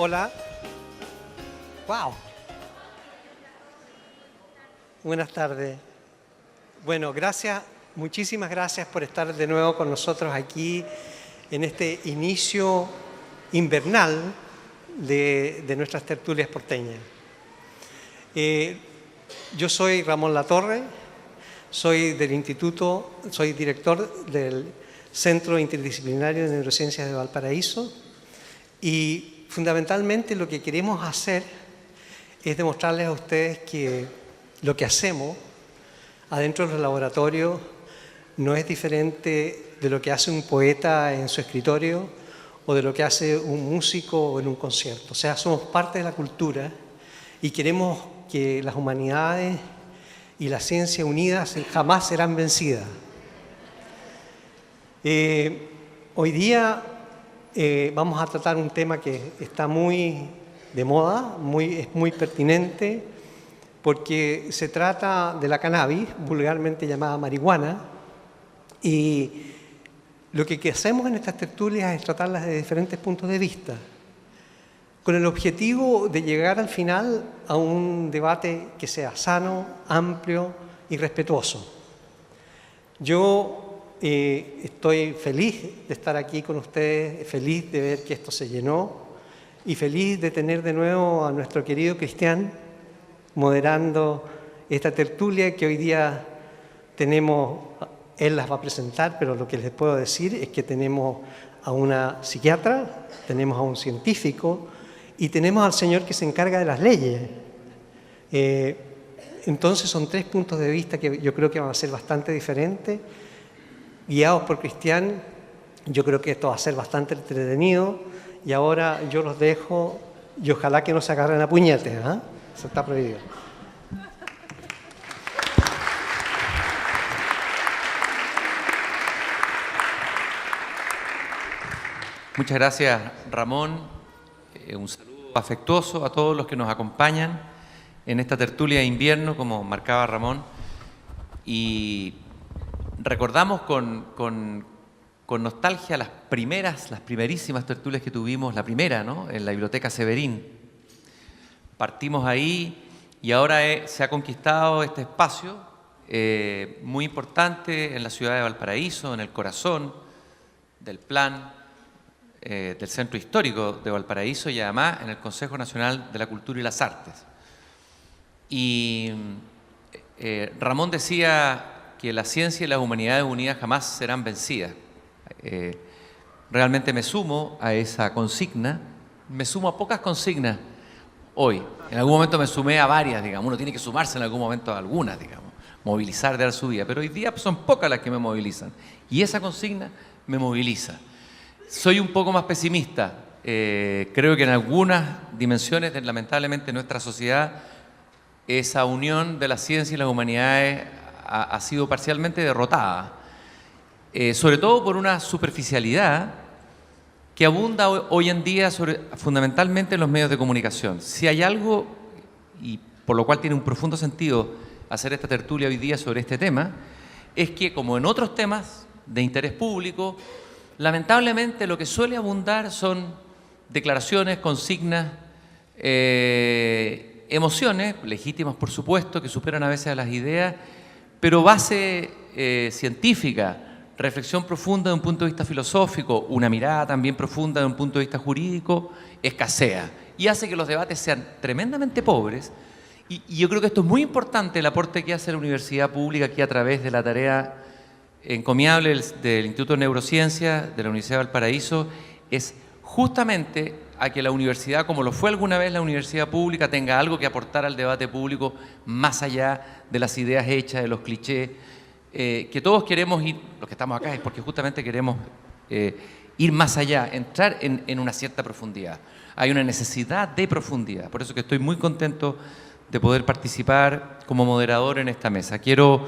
Hola. Wow. Buenas tardes. Bueno, gracias, muchísimas gracias por estar de nuevo con nosotros aquí en este inicio invernal de nuestras tertulias porteñas. Yo soy Ramón Latorre, soy del Instituto, soy director del Centro Interdisciplinario de Neurociencias de Valparaíso y fundamentalmente lo que queremos hacer es demostrarles a ustedes que lo que hacemos adentro de los laboratorios no es diferente de lo que hace un poeta en su escritorio o de lo que hace un músico en un concierto. O sea, somos parte de la cultura y queremos que las humanidades y la ciencia unidas jamás serán vencidas. Hoy día vamos a tratar un tema que está muy de moda, es muy pertinente, porque se trata de la cannabis, vulgarmente llamada marihuana, y lo que hacemos en estas tertulias es tratarlas de diferentes puntos de vista, con el objetivo de llegar al final a un debate que sea sano, amplio y respetuoso. Yo estoy feliz de estar aquí con ustedes, feliz de ver que esto se llenó y feliz de tener de nuevo a nuestro querido Cristian moderando esta tertulia que hoy día tenemos. Él las va a presentar, pero lo que les puedo decir es que tenemos a una psiquiatra, tenemos a un científico y tenemos al señor que se encarga de las leyes. Entonces son tres puntos de vista que yo creo que van a ser bastante diferentes. Guiados por Cristian, yo creo que esto va a ser bastante entretenido y ahora yo los dejo y ojalá que no se agarren a puñetes, ¿eh? Eso está prohibido. Muchas gracias, Ramón. Un saludo afectuoso a todos los que nos acompañan en esta tertulia de invierno, como marcaba Ramón. Y recordamos con nostalgia las primerísimas tertulias que tuvimos, la primera, ¿no?, en la Biblioteca Severín. Partimos ahí y ahora se ha conquistado este espacio muy importante en la ciudad de Valparaíso, en el corazón del plan del Centro Histórico de Valparaíso y además en el Consejo Nacional de la Cultura y las Artes. Y Ramón decía que la ciencia y las humanidades unidas jamás serán vencidas. Realmente me sumo a esa consigna, me sumo a pocas consignas hoy. En algún momento me sumé a varias, digamos, uno tiene que sumarse en algún momento a algunas, digamos, movilizar de dar su vida, pero hoy día son pocas las que me movilizan y esa consigna me moviliza. Soy un poco más pesimista, creo que en algunas dimensiones, lamentablemente, en nuestra sociedad, esa unión de la ciencia y las humanidades ha sido parcialmente derrotada, sobre todo por una superficialidad que abunda hoy en día fundamentalmente en los medios de comunicación. Si hay algo, y por lo cual tiene un profundo sentido hacer esta tertulia hoy día sobre este tema, es que como en otros temas de interés público, lamentablemente lo que suele abundar son declaraciones, consignas, emociones, legítimas por supuesto, que superan a veces a las ideas, pero base científica, reflexión profunda de un punto de vista filosófico, una mirada también profunda de un punto de vista jurídico, escasea y hace que los debates sean tremendamente pobres. Y yo creo que esto es muy importante, el aporte que hace la universidad pública aquí a través de la tarea encomiable del Instituto de Neurociencias de la Universidad de Valparaíso, es justamente a que la universidad, como lo fue alguna vez la universidad pública, tenga algo que aportar al debate público más allá de las ideas hechas, de los clichés, que todos queremos ir, los que estamos acá es porque justamente queremos ir más allá, entrar en una cierta profundidad. Hay una necesidad de profundidad, por eso que estoy muy contento de poder participar como moderador en esta mesa. Quiero,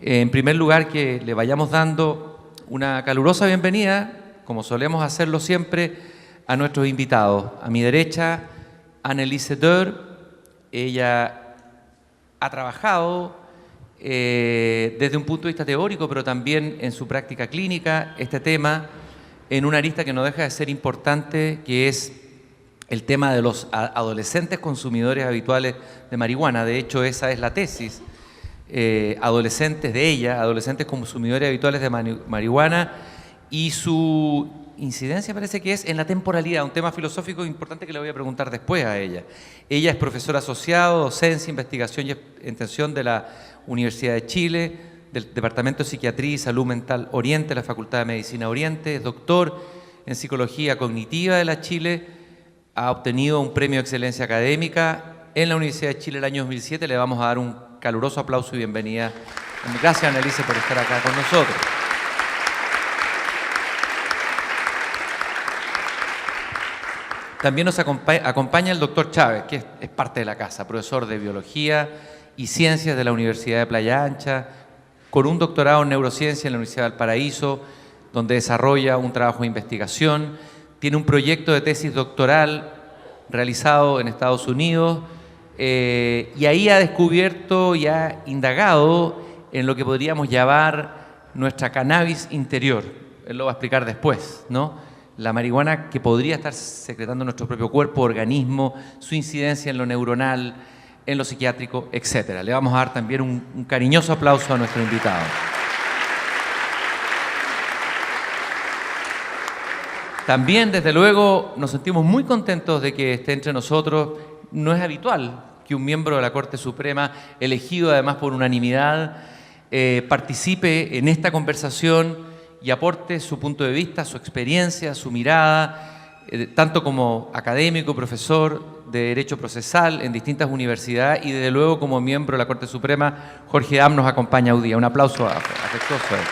en primer lugar, que le vayamos dando una calurosa bienvenida, como solemos hacerlo siempre, a nuestros invitados. A mi derecha, Anneliese Dörr. Ella ha trabajado desde un punto de vista teórico, pero también en su práctica clínica, este tema en una arista que no deja de ser importante, que es el tema de los adolescentes consumidores habituales de marihuana. De hecho, esa es la tesis. Adolescentes consumidores habituales de marihuana, y su incidencia parece que es en la temporalidad, un tema filosófico importante que le voy a preguntar después a ella. Ella es profesora asociada, docencia, investigación y extensión de la Universidad de Chile, del Departamento de Psiquiatría y Salud Mental Oriente, de la Facultad de Medicina Oriente, es doctor en Psicología Cognitiva de la Chile, ha obtenido un premio de excelencia académica en la Universidad de Chile el año 2007. Le vamos a dar un caluroso aplauso y bienvenida. Gracias, Anneliese, por estar acá con nosotros. También nos acompaña el doctor Chávez, que es parte de la casa, profesor de Biología y Ciencias de la Universidad de Playa Ancha, con un doctorado en Neurociencia en la Universidad de Valparaíso, donde desarrolla un trabajo de investigación. Tiene un proyecto de tesis doctoral realizado en Estados Unidos, y ahí ha descubierto y ha indagado en lo que podríamos llamar nuestra cannabis interior. Él lo va a explicar después, ¿no? La marihuana que podría estar secretando nuestro propio cuerpo, organismo, su incidencia en lo neuronal, en lo psiquiátrico, etc. Le vamos a dar también un cariñoso aplauso a nuestro invitado. También, desde luego, nos sentimos muy contentos de que esté entre nosotros. No es habitual que un miembro de la Corte Suprema, elegido además por unanimidad, participe en esta conversación y aporte su punto de vista, su experiencia, su mirada, tanto como académico, profesor de Derecho Procesal en distintas universidades, y desde luego como miembro de la Corte Suprema. Jorge Dam nos acompaña hoy día. Un aplauso afectuoso a él.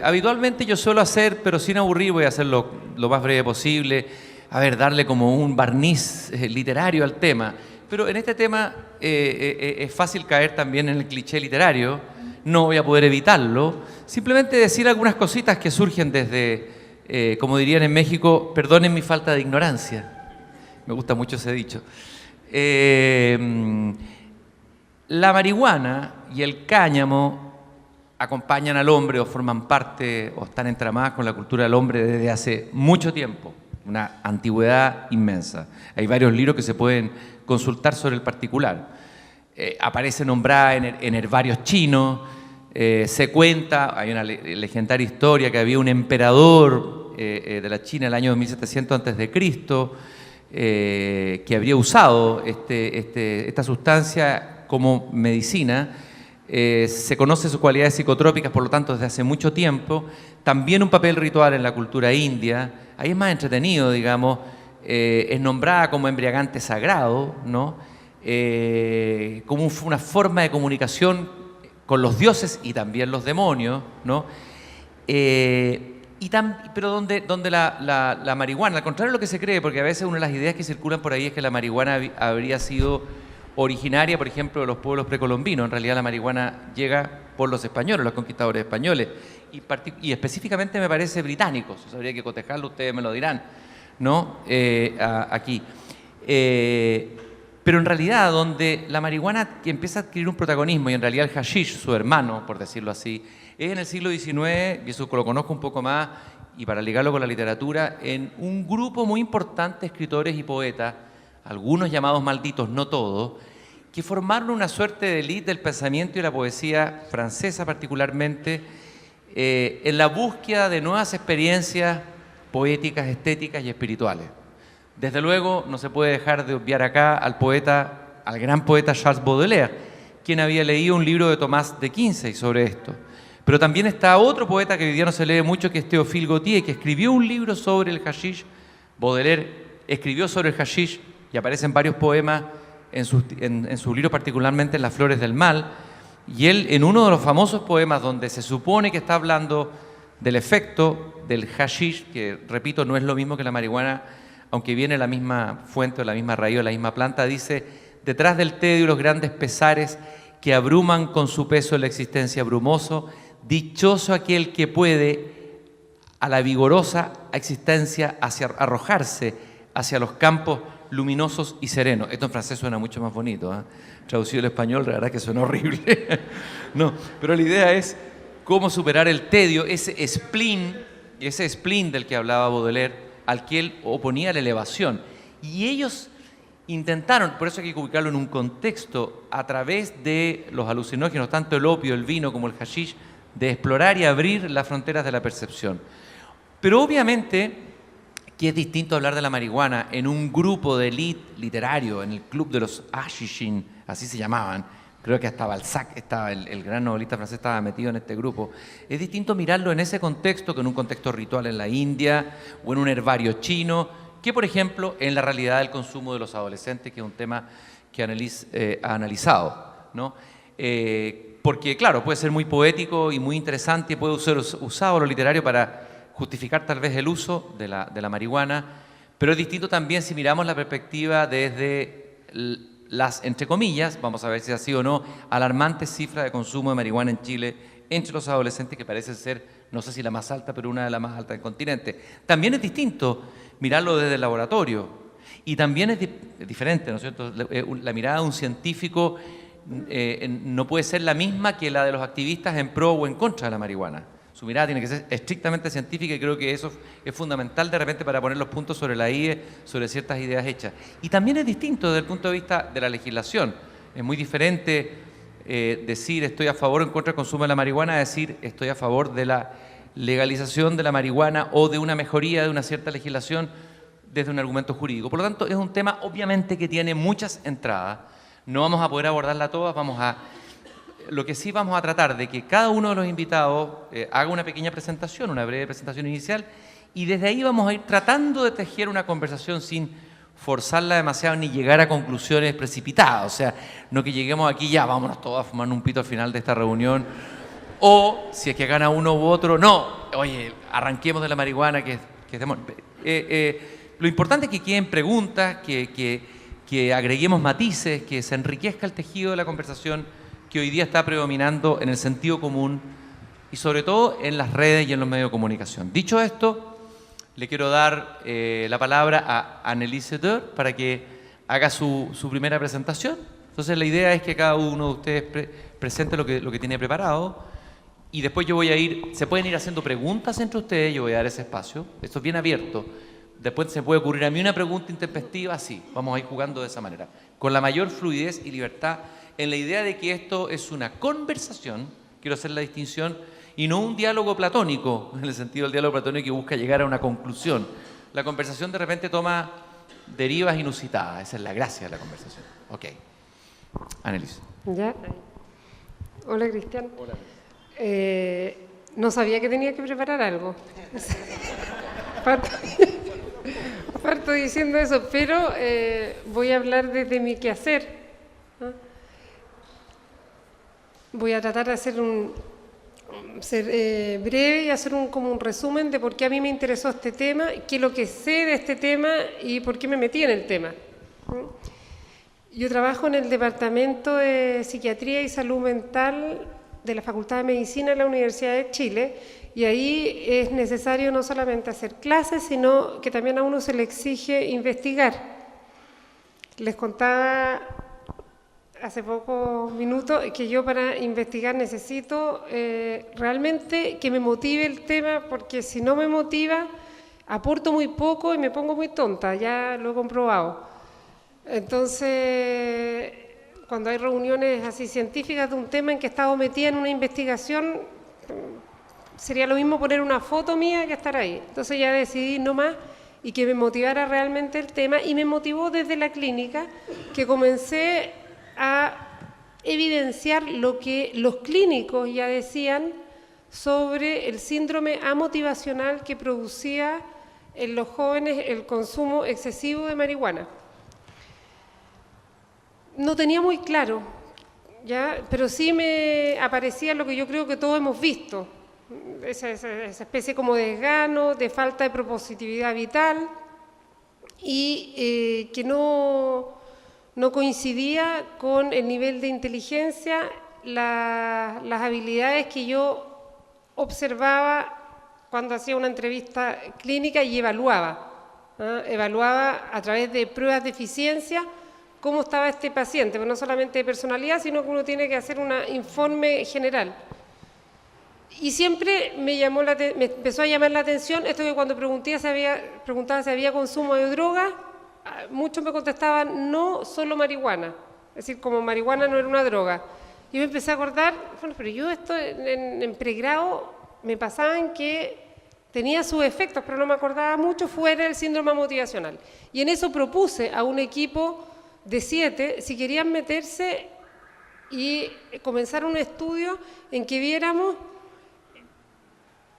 Habitualmente yo suelo hacer, pero sin aburrir, voy a hacerlo lo más breve posible, darle como un barniz literario al tema. Pero en este tema es fácil caer también en el cliché literario, no voy a poder evitarlo. Simplemente decir algunas cositas que surgen desde, como dirían en México, perdonen mi falta de ignorancia. Me gusta mucho ese dicho. La marihuana y el cáñamo acompañan al hombre o forman parte o están entramadas con la cultura del hombre desde hace mucho tiempo, una antigüedad inmensa. Hay varios libros que se pueden consultar sobre el particular. Aparece nombrada en herbarios chinos, se cuenta, hay una legendaria historia que había un emperador de la China en el año 2700 a.C., que habría usado esta sustancia como medicina. Se conoce sus cualidades psicotrópicas, por lo tanto, desde hace mucho tiempo. También un papel ritual en la cultura india. Ahí es más entretenido, digamos. Es nombrada como embriagante sagrado, ¿no? Como una forma de comunicación con los dioses y también los demonios, ¿no? Pero donde la marihuana, al contrario de lo que se cree, porque a veces una de las ideas que circulan por ahí es que la marihuana habría sido originaria, por ejemplo, de los pueblos precolombinos. En realidad la marihuana llega por los españoles, los conquistadores españoles, y específicamente me parece británicos. Eso habría que cotejarlo, ustedes me lo dirán, ¿no? Aquí. Pero en realidad donde la marihuana empieza a adquirir un protagonismo, y en realidad el hashish, su hermano, por decirlo así, es en el siglo XIX, y eso lo conozco un poco más, y para ligarlo con la literatura, en un grupo muy importante de escritores y poetas, algunos llamados malditos, no todos, que formaron una suerte de élite del pensamiento y la poesía francesa particularmente, en la búsqueda de nuevas experiencias poéticas, estéticas y espirituales. Desde luego, no se puede dejar de obviar acá al gran poeta Charles Baudelaire, quien había leído un libro de Tomás de Quincey sobre esto. Pero también está otro poeta que hoy día no se lee mucho, que es Théophile Gautier, que escribió un libro sobre el hashish. Baudelaire escribió sobre el hashish y aparecen varios poemas en sus libros, particularmente en Las Flores del Mal. Y él, en uno de los famosos poemas donde se supone que está hablando del efecto del hashish, que repito, no es lo mismo que la marihuana, aunque viene de la misma fuente, de la misma raíz, de la misma planta, dice: detrás del tedio y los grandes pesares que abruman con su peso la existencia brumoso, dichoso aquel que puede a la vigorosa existencia arrojarse hacia los campos luminosos y serenos. Esto en francés suena mucho más bonito, ¿eh? Traducido al español, la verdad que suena horrible. No, pero la idea es cómo superar el tedio, ese spleen ese spleen del que hablaba Baudelaire, al que él oponía la elevación. Y ellos intentaron, por eso hay que ubicarlo en un contexto, a través de los alucinógenos, tanto el opio, el vino como el hashish, de explorar y abrir las fronteras de la percepción. Pero obviamente que es distinto hablar de la marihuana en un grupo de élite literario, en el club de los hashishin, así se llamaban. Creo que hasta Balzac, el gran novelista francés, estaba metido en este grupo. Es distinto mirarlo en ese contexto que en un contexto ritual en la India o en un herbario chino, que por ejemplo en la realidad del consumo de los adolescentes, que es un tema que Annelise ha analizado, ¿no? Porque claro, puede ser muy poético y muy interesante y puede ser usado lo literario para justificar tal vez el uso de la marihuana, pero es distinto también si miramos la perspectiva desde las, entre comillas, vamos a ver si es así o no, alarmantes cifras de consumo de marihuana en Chile entre los adolescentes, que parece ser, no sé si la más alta, pero una de las más altas del continente. También es distinto mirarlo desde el laboratorio y también es diferente, ¿no es cierto? La mirada de un científico no puede ser la misma que la de los activistas en pro o en contra de la marihuana. Su mirada tiene que ser estrictamente científica y creo que eso es fundamental de repente para poner los puntos sobre la IE, sobre ciertas ideas hechas. Y también es distinto desde el punto de vista de la legislación. Es muy diferente decir estoy a favor o en contra del consumo de la marihuana a decir estoy a favor de la legalización de la marihuana o de una mejoría de una cierta legislación desde un argumento jurídico. Por lo tanto, es un tema obviamente que tiene muchas entradas. No vamos a poder abordarla todas, lo que sí vamos a tratar de que cada uno de los invitados haga una pequeña presentación, una breve presentación inicial, y desde ahí vamos a ir tratando de tejer una conversación sin forzarla demasiado ni llegar a conclusiones precipitadas. O sea, no que lleguemos aquí ya, vámonos todos a fumar un pito al final de esta reunión, o si es que gana uno u otro, no, oye, arranquemos de la marihuana, lo importante es que queden preguntas, que agreguemos matices, que se enriquezca el tejido de la conversación que hoy día está predominando en el sentido común y sobre todo en las redes y en los medios de comunicación. Dicho esto, le quiero dar la palabra a Annelise Dörr para que haga su primera presentación. Entonces la idea es que cada uno de ustedes presente lo que tiene preparado y después yo voy a se pueden ir haciendo preguntas entre ustedes, yo voy a dar ese espacio, esto es bien abierto. Después se puede ocurrir a mí una pregunta intempestiva, así, vamos a ir jugando de esa manera, con la mayor fluidez y libertad, en la idea de que esto es una conversación, quiero hacer la distinción, y no un diálogo platónico, en el sentido del diálogo platónico que busca llegar a una conclusión. La conversación de repente toma derivas inusitadas, esa es la gracia de la conversación. Ok. Annelise. ¿Ya? Hola, Cristian. Hola. No sabía que tenía que preparar algo. Parto diciendo eso, pero voy a hablar desde mi quehacer. ¿No? Voy a tratar de ser breve y hacer como un resumen de por qué a mí me interesó este tema, qué es lo que sé de este tema y por qué me metí en el tema. ¿No? Yo trabajo en el Departamento de Psiquiatría y Salud Mental de la Facultad de Medicina de la Universidad de Chile y ahí es necesario no solamente hacer clases, sino que también a uno se le exige investigar. Les contaba hace pocos minutos que yo para investigar necesito realmente que me motive el tema, porque si no me motiva, aporto muy poco y me pongo muy tonta, ya lo he comprobado. Entonces, cuando hay reuniones así científicas de un tema en que he estado metida en una investigación, sería lo mismo poner una foto mía que estar ahí. Entonces ya decidí no más y que me motivara realmente el tema, y me motivó desde la clínica, que comencé a evidenciar lo que los clínicos ya decían sobre el síndrome amotivacional que producía en los jóvenes el consumo excesivo de marihuana. No tenía muy claro, ¿ya? Pero sí me aparecía lo que yo creo que todos hemos visto, esa especie como de desgano, de falta de propositividad vital y que no coincidía con el nivel de inteligencia, las habilidades que yo observaba cuando hacía una entrevista clínica y evaluaba. Evaluaba a través de pruebas de eficiencia cómo estaba este paciente, pero no solamente de personalidad, sino que uno tiene que hacer un informe general. Y siempre me empezó a llamar la atención esto que cuando preguntaba si había consumo de droga, muchos me contestaban no, solo marihuana. Es decir, como marihuana no era una droga. Y me empecé a acordar, bueno, pero yo esto en pregrado me pasaban que tenía sus efectos, pero no me acordaba mucho, fuera el síndrome motivacional. Y en eso propuse a un equipo de 7 si querían meterse y comenzar un estudio en que viéramos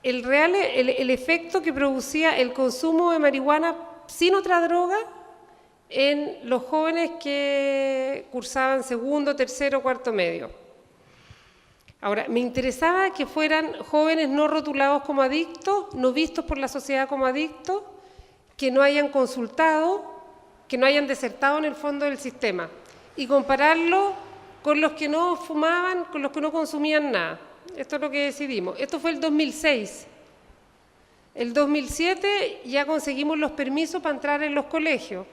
el efecto que producía el consumo de marihuana sin otra droga en los jóvenes que cursaban segundo, tercero, cuarto medio. Ahora, me interesaba que fueran jóvenes no rotulados como adictos, no vistos por la sociedad como adictos, que no hayan consultado, que no hayan desertado en el fondo del sistema, y compararlo con los que no fumaban, con los que no consumían nada. Esto es lo que decidimos. Esto fue el 2006. El 2007 ya conseguimos los permisos para entrar en los colegios.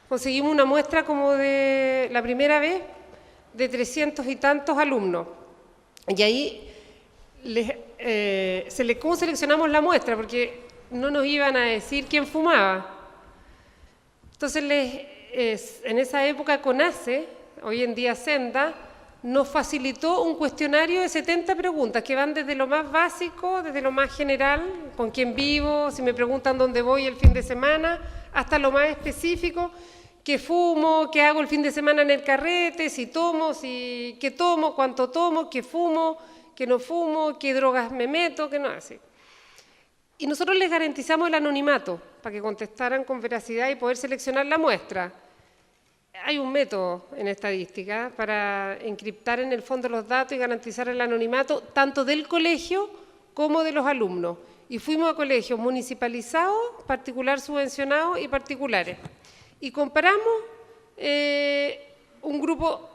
Conseguimos una muestra como de la primera vez de 300 y tantos alumnos. Y ahí, ¿cómo seleccionamos la muestra? Porque no nos iban a decir quién fumaba. Entonces, en esa época CONACE, hoy en día Senda, nos facilitó un cuestionario de 70 preguntas que van desde lo más básico, desde lo más general, con quién vivo, si me preguntan dónde voy el fin de semana, hasta lo más específico, qué fumo, qué hago el fin de semana en el carrete, si tomo, qué tomo, cuánto tomo, qué fumo, qué no fumo, qué drogas me meto, qué no hace. Y nosotros les garantizamos el anonimato para que contestaran con veracidad y poder seleccionar la muestra. Hay un método en estadística para encriptar en el fondo los datos y garantizar el anonimato tanto del colegio como de los alumnos. Y fuimos a colegios municipalizados, particular subvencionados y particulares. Y comparamos un grupo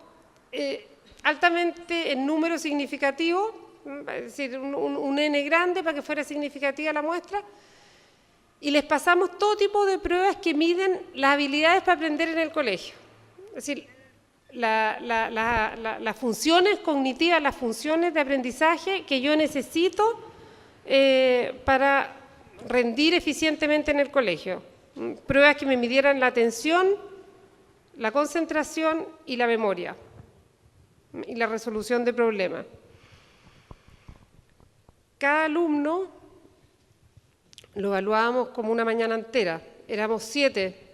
altamente en número significativo, es decir, un N grande para que fuera significativa la muestra, y les pasamos todo tipo de pruebas que miden las habilidades para aprender en el colegio. Es decir, las funciones cognitivas, las funciones de aprendizaje que yo necesito para rendir eficientemente en el colegio. Pruebas que me midieran la atención, la concentración y la memoria y la resolución de problemas. Cada alumno lo evaluábamos como una mañana entera, éramos 7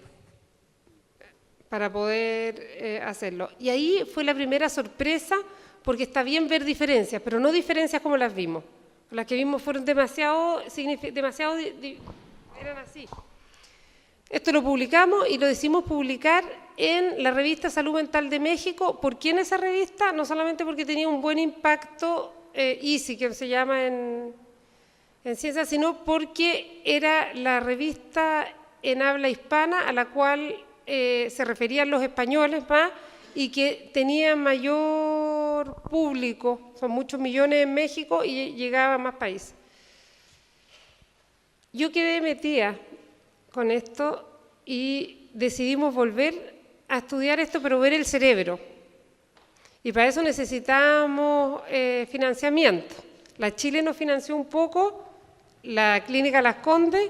para poder hacerlo. Y ahí fue la primera sorpresa, porque está bien ver diferencias, pero no diferencias como las vimos. Las que vimos fueron demasiado eran así. Esto lo publicamos y lo decidimos publicar en la revista Salud Mental de México. ¿Por qué en esa revista? No solamente porque tenía un buen impacto, EASY, que se llama en ciencia, sino porque era la revista en habla hispana a la cual se referían los españoles más y que tenía mayor público, son muchos millones en México y llegaba a más países. Yo quedé metida con esto y decidimos volver a estudiar esto, pero ver el cerebro. Y para eso necesitábamos financiamiento. La Chile nos financió un poco, la Clínica Las Condes,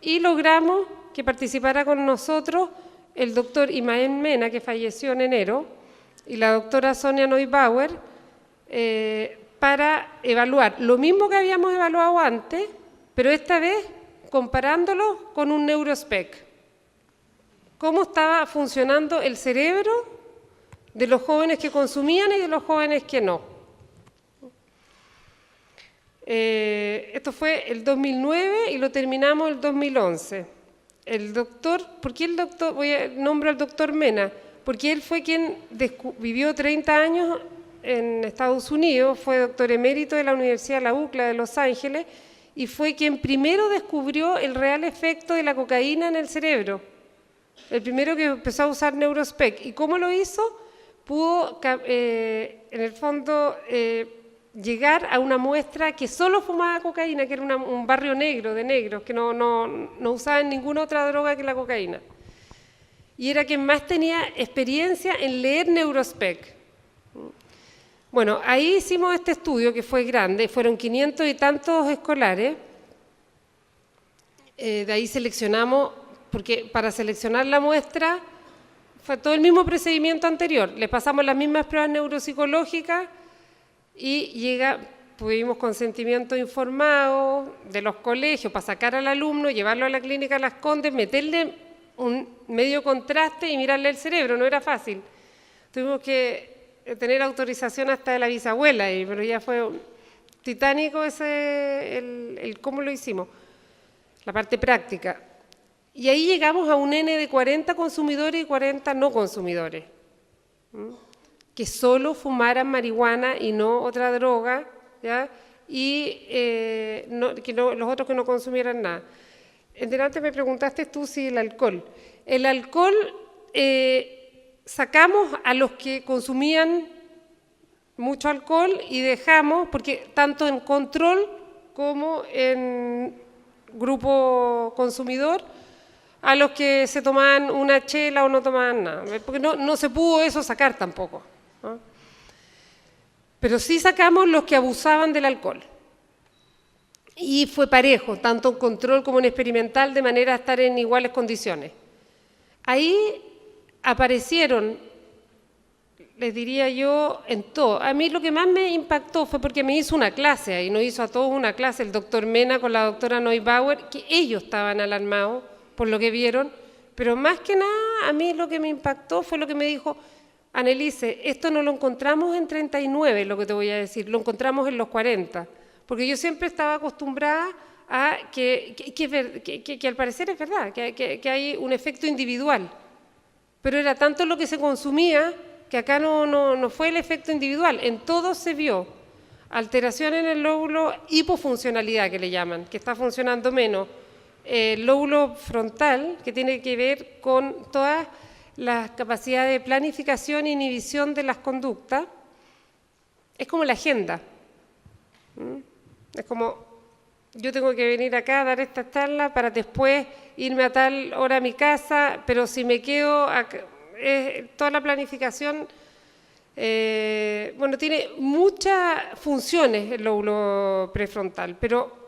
y logramos que participara con nosotros el doctor Imael Mena, que falleció en enero, y la doctora Sonia Neubauer, para evaluar lo mismo que habíamos evaluado antes, pero esta vez comparándolo con un neurospec. Cómo estaba funcionando el cerebro de los jóvenes que consumían y de los jóvenes que no. Esto fue el 2009 y lo terminamos el 2011. El doctor, ¿por qué el doctor? Nombro al doctor Mena, porque él fue quien vivió 30 años en Estados Unidos, fue doctor emérito de la Universidad de la UCLA de Los Ángeles y fue quien primero descubrió el real efecto de la cocaína en el cerebro. El primero que empezó a usar neurospec. ¿Y cómo lo hizo? Pudo, en el fondo, llegar a una muestra que solo fumaba cocaína, que era un barrio negro de negros, que no usaban ninguna otra droga que la cocaína. Y era quien más tenía experiencia en leer neurospec. Bueno, ahí hicimos este estudio que fue grande, fueron 500 y tantos escolares. De ahí seleccionamos, porque para seleccionar la muestra fue todo el mismo procedimiento anterior. Les pasamos las mismas pruebas neuropsicológicas y tuvimos consentimiento informado de los colegios para sacar al alumno, llevarlo a la clínica Las Condes, meterle un medio contraste y mirarle el cerebro. No era fácil. Tuvimos que tener autorización hasta de la bisabuela, pero ya fue titánico el cómo lo hicimos, la parte práctica. Y ahí llegamos a un N de 40 consumidores y 40 no consumidores, que solo fumaran marihuana y no otra droga, ¿ya? Y los otros que no consumieran nada. Delante me preguntaste tú si el alcohol. El alcohol, sacamos a los que consumían mucho alcohol y dejamos, porque tanto en control como en grupo consumidor, a los que se tomaban una chela o no tomaban nada, porque no se pudo eso sacar tampoco, ¿no? Pero sí sacamos los que abusaban del alcohol. Y fue parejo, tanto en control como en experimental, de manera a estar en iguales condiciones. Ahí aparecieron, les diría yo, en todo. A mí lo que más me impactó fue porque me hizo una clase, ahí nos hizo a todos una clase, el doctor Mena con la doctora Neubauer, que ellos estaban alarmados por lo que vieron, pero más que nada a mí lo que me impactó fue lo que me dijo: Annelise, esto no lo encontramos en 39, lo que te voy a decir, lo encontramos en los 40, porque yo siempre estaba acostumbrada a que al parecer es verdad, que hay un efecto individual, pero era tanto lo que se consumía que acá no fue el efecto individual, en todo se vio alteración en el lóbulo, hipofuncionalidad que le llaman, que está funcionando menos, el lóbulo frontal, que tiene que ver con todas las capacidades de planificación e inhibición de las conductas. Es como la agenda. Es como, yo tengo que venir acá a dar esta charla para después irme a tal hora a mi casa, pero si me quedo acá, toda la planificación, bueno, tiene muchas funciones el lóbulo prefrontal, pero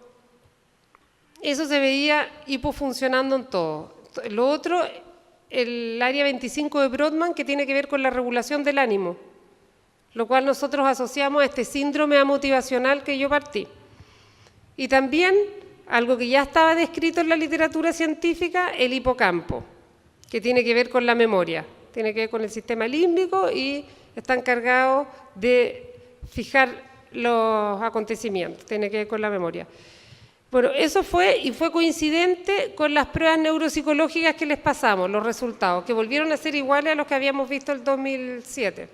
eso se veía hipofuncionando en todo. Lo otro, el área 25 de Brodmann, que tiene que ver con la regulación del ánimo, lo cual nosotros asociamos a este síndrome amotivacional que yo partí. Y también, algo que ya estaba descrito en la literatura científica, el hipocampo, que tiene que ver con la memoria, tiene que ver con el sistema límbico y está encargado de fijar los acontecimientos, tiene que ver con la memoria. Bueno, eso fue, y fue coincidente con las pruebas neuropsicológicas que les pasamos, los resultados, que volvieron a ser iguales a los que habíamos visto el 2007.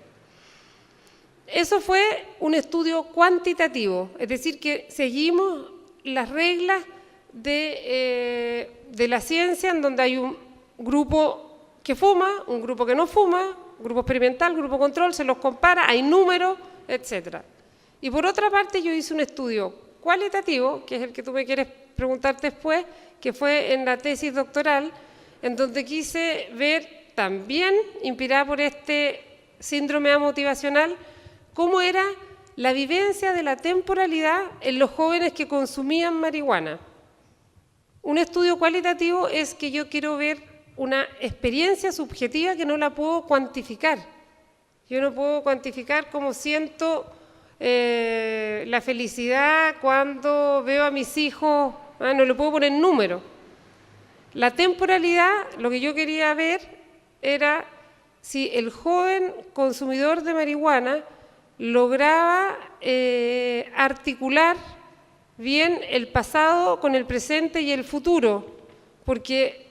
Eso fue un estudio cuantitativo, es decir, que seguimos las reglas de la ciencia, en donde hay un grupo que fuma, un grupo que no fuma, grupo experimental, grupo control, se los compara, hay números, etc. Y por otra parte yo hice un estudio cualitativo, que es el que tú me quieres preguntar después, que fue en la tesis doctoral, en donde quise ver, también inspirada por este síndrome amotivacional, cómo era la vivencia de la temporalidad en los jóvenes que consumían marihuana. Un estudio cualitativo es que yo quiero ver una experiencia subjetiva que no la puedo cuantificar. Yo no puedo cuantificar cómo siento la felicidad cuando veo a mis hijos, no le puedo poner número. La temporalidad, lo que yo quería ver era si el joven consumidor de marihuana lograba articular bien el pasado con el presente y el futuro, porque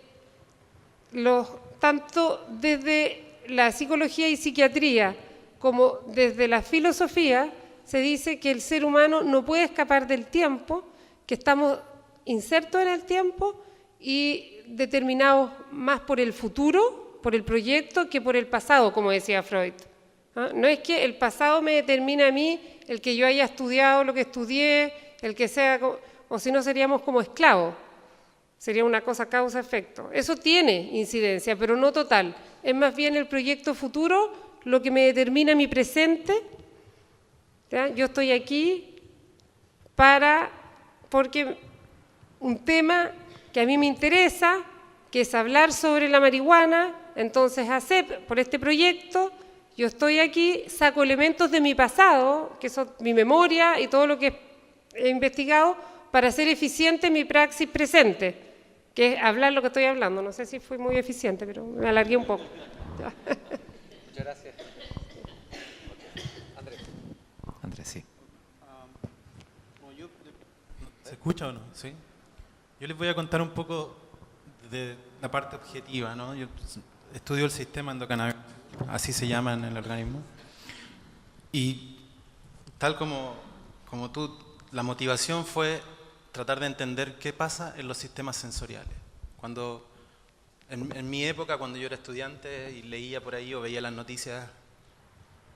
tanto desde la psicología y psiquiatría como desde la filosofía se dice que el ser humano no puede escapar del tiempo, que estamos insertos en el tiempo y determinados más por el futuro, por el proyecto, que por el pasado, como decía Freud. No es que el pasado me determine a mí, el que yo haya estudiado lo que estudié, el que sea, o si no seríamos como esclavos. Sería una cosa causa-efecto. Eso tiene incidencia, pero no total. Es más bien el proyecto futuro lo que me determina mi presente ¿Ya? Yo estoy aquí porque un tema que a mí me interesa, que es hablar sobre la marihuana. Entonces, por este proyecto, yo estoy aquí, saco elementos de mi pasado, que son mi memoria y todo lo que he investigado, para ser eficiente en mi praxis presente, que es hablar lo que estoy hablando. No sé si fui muy eficiente, pero me alargué un poco. Muchas gracias. Andrés, sí. ¿Se escucha o no? ¿Sí? Yo les voy a contar un poco de la parte objetiva, ¿no? Yo estudio el sistema endocannabinoide, así se llama en el organismo. Y tal como tú, la motivación fue tratar de entender qué pasa en los sistemas sensoriales. Cuando, en mi época, cuando yo era estudiante y leía por ahí o veía las noticias,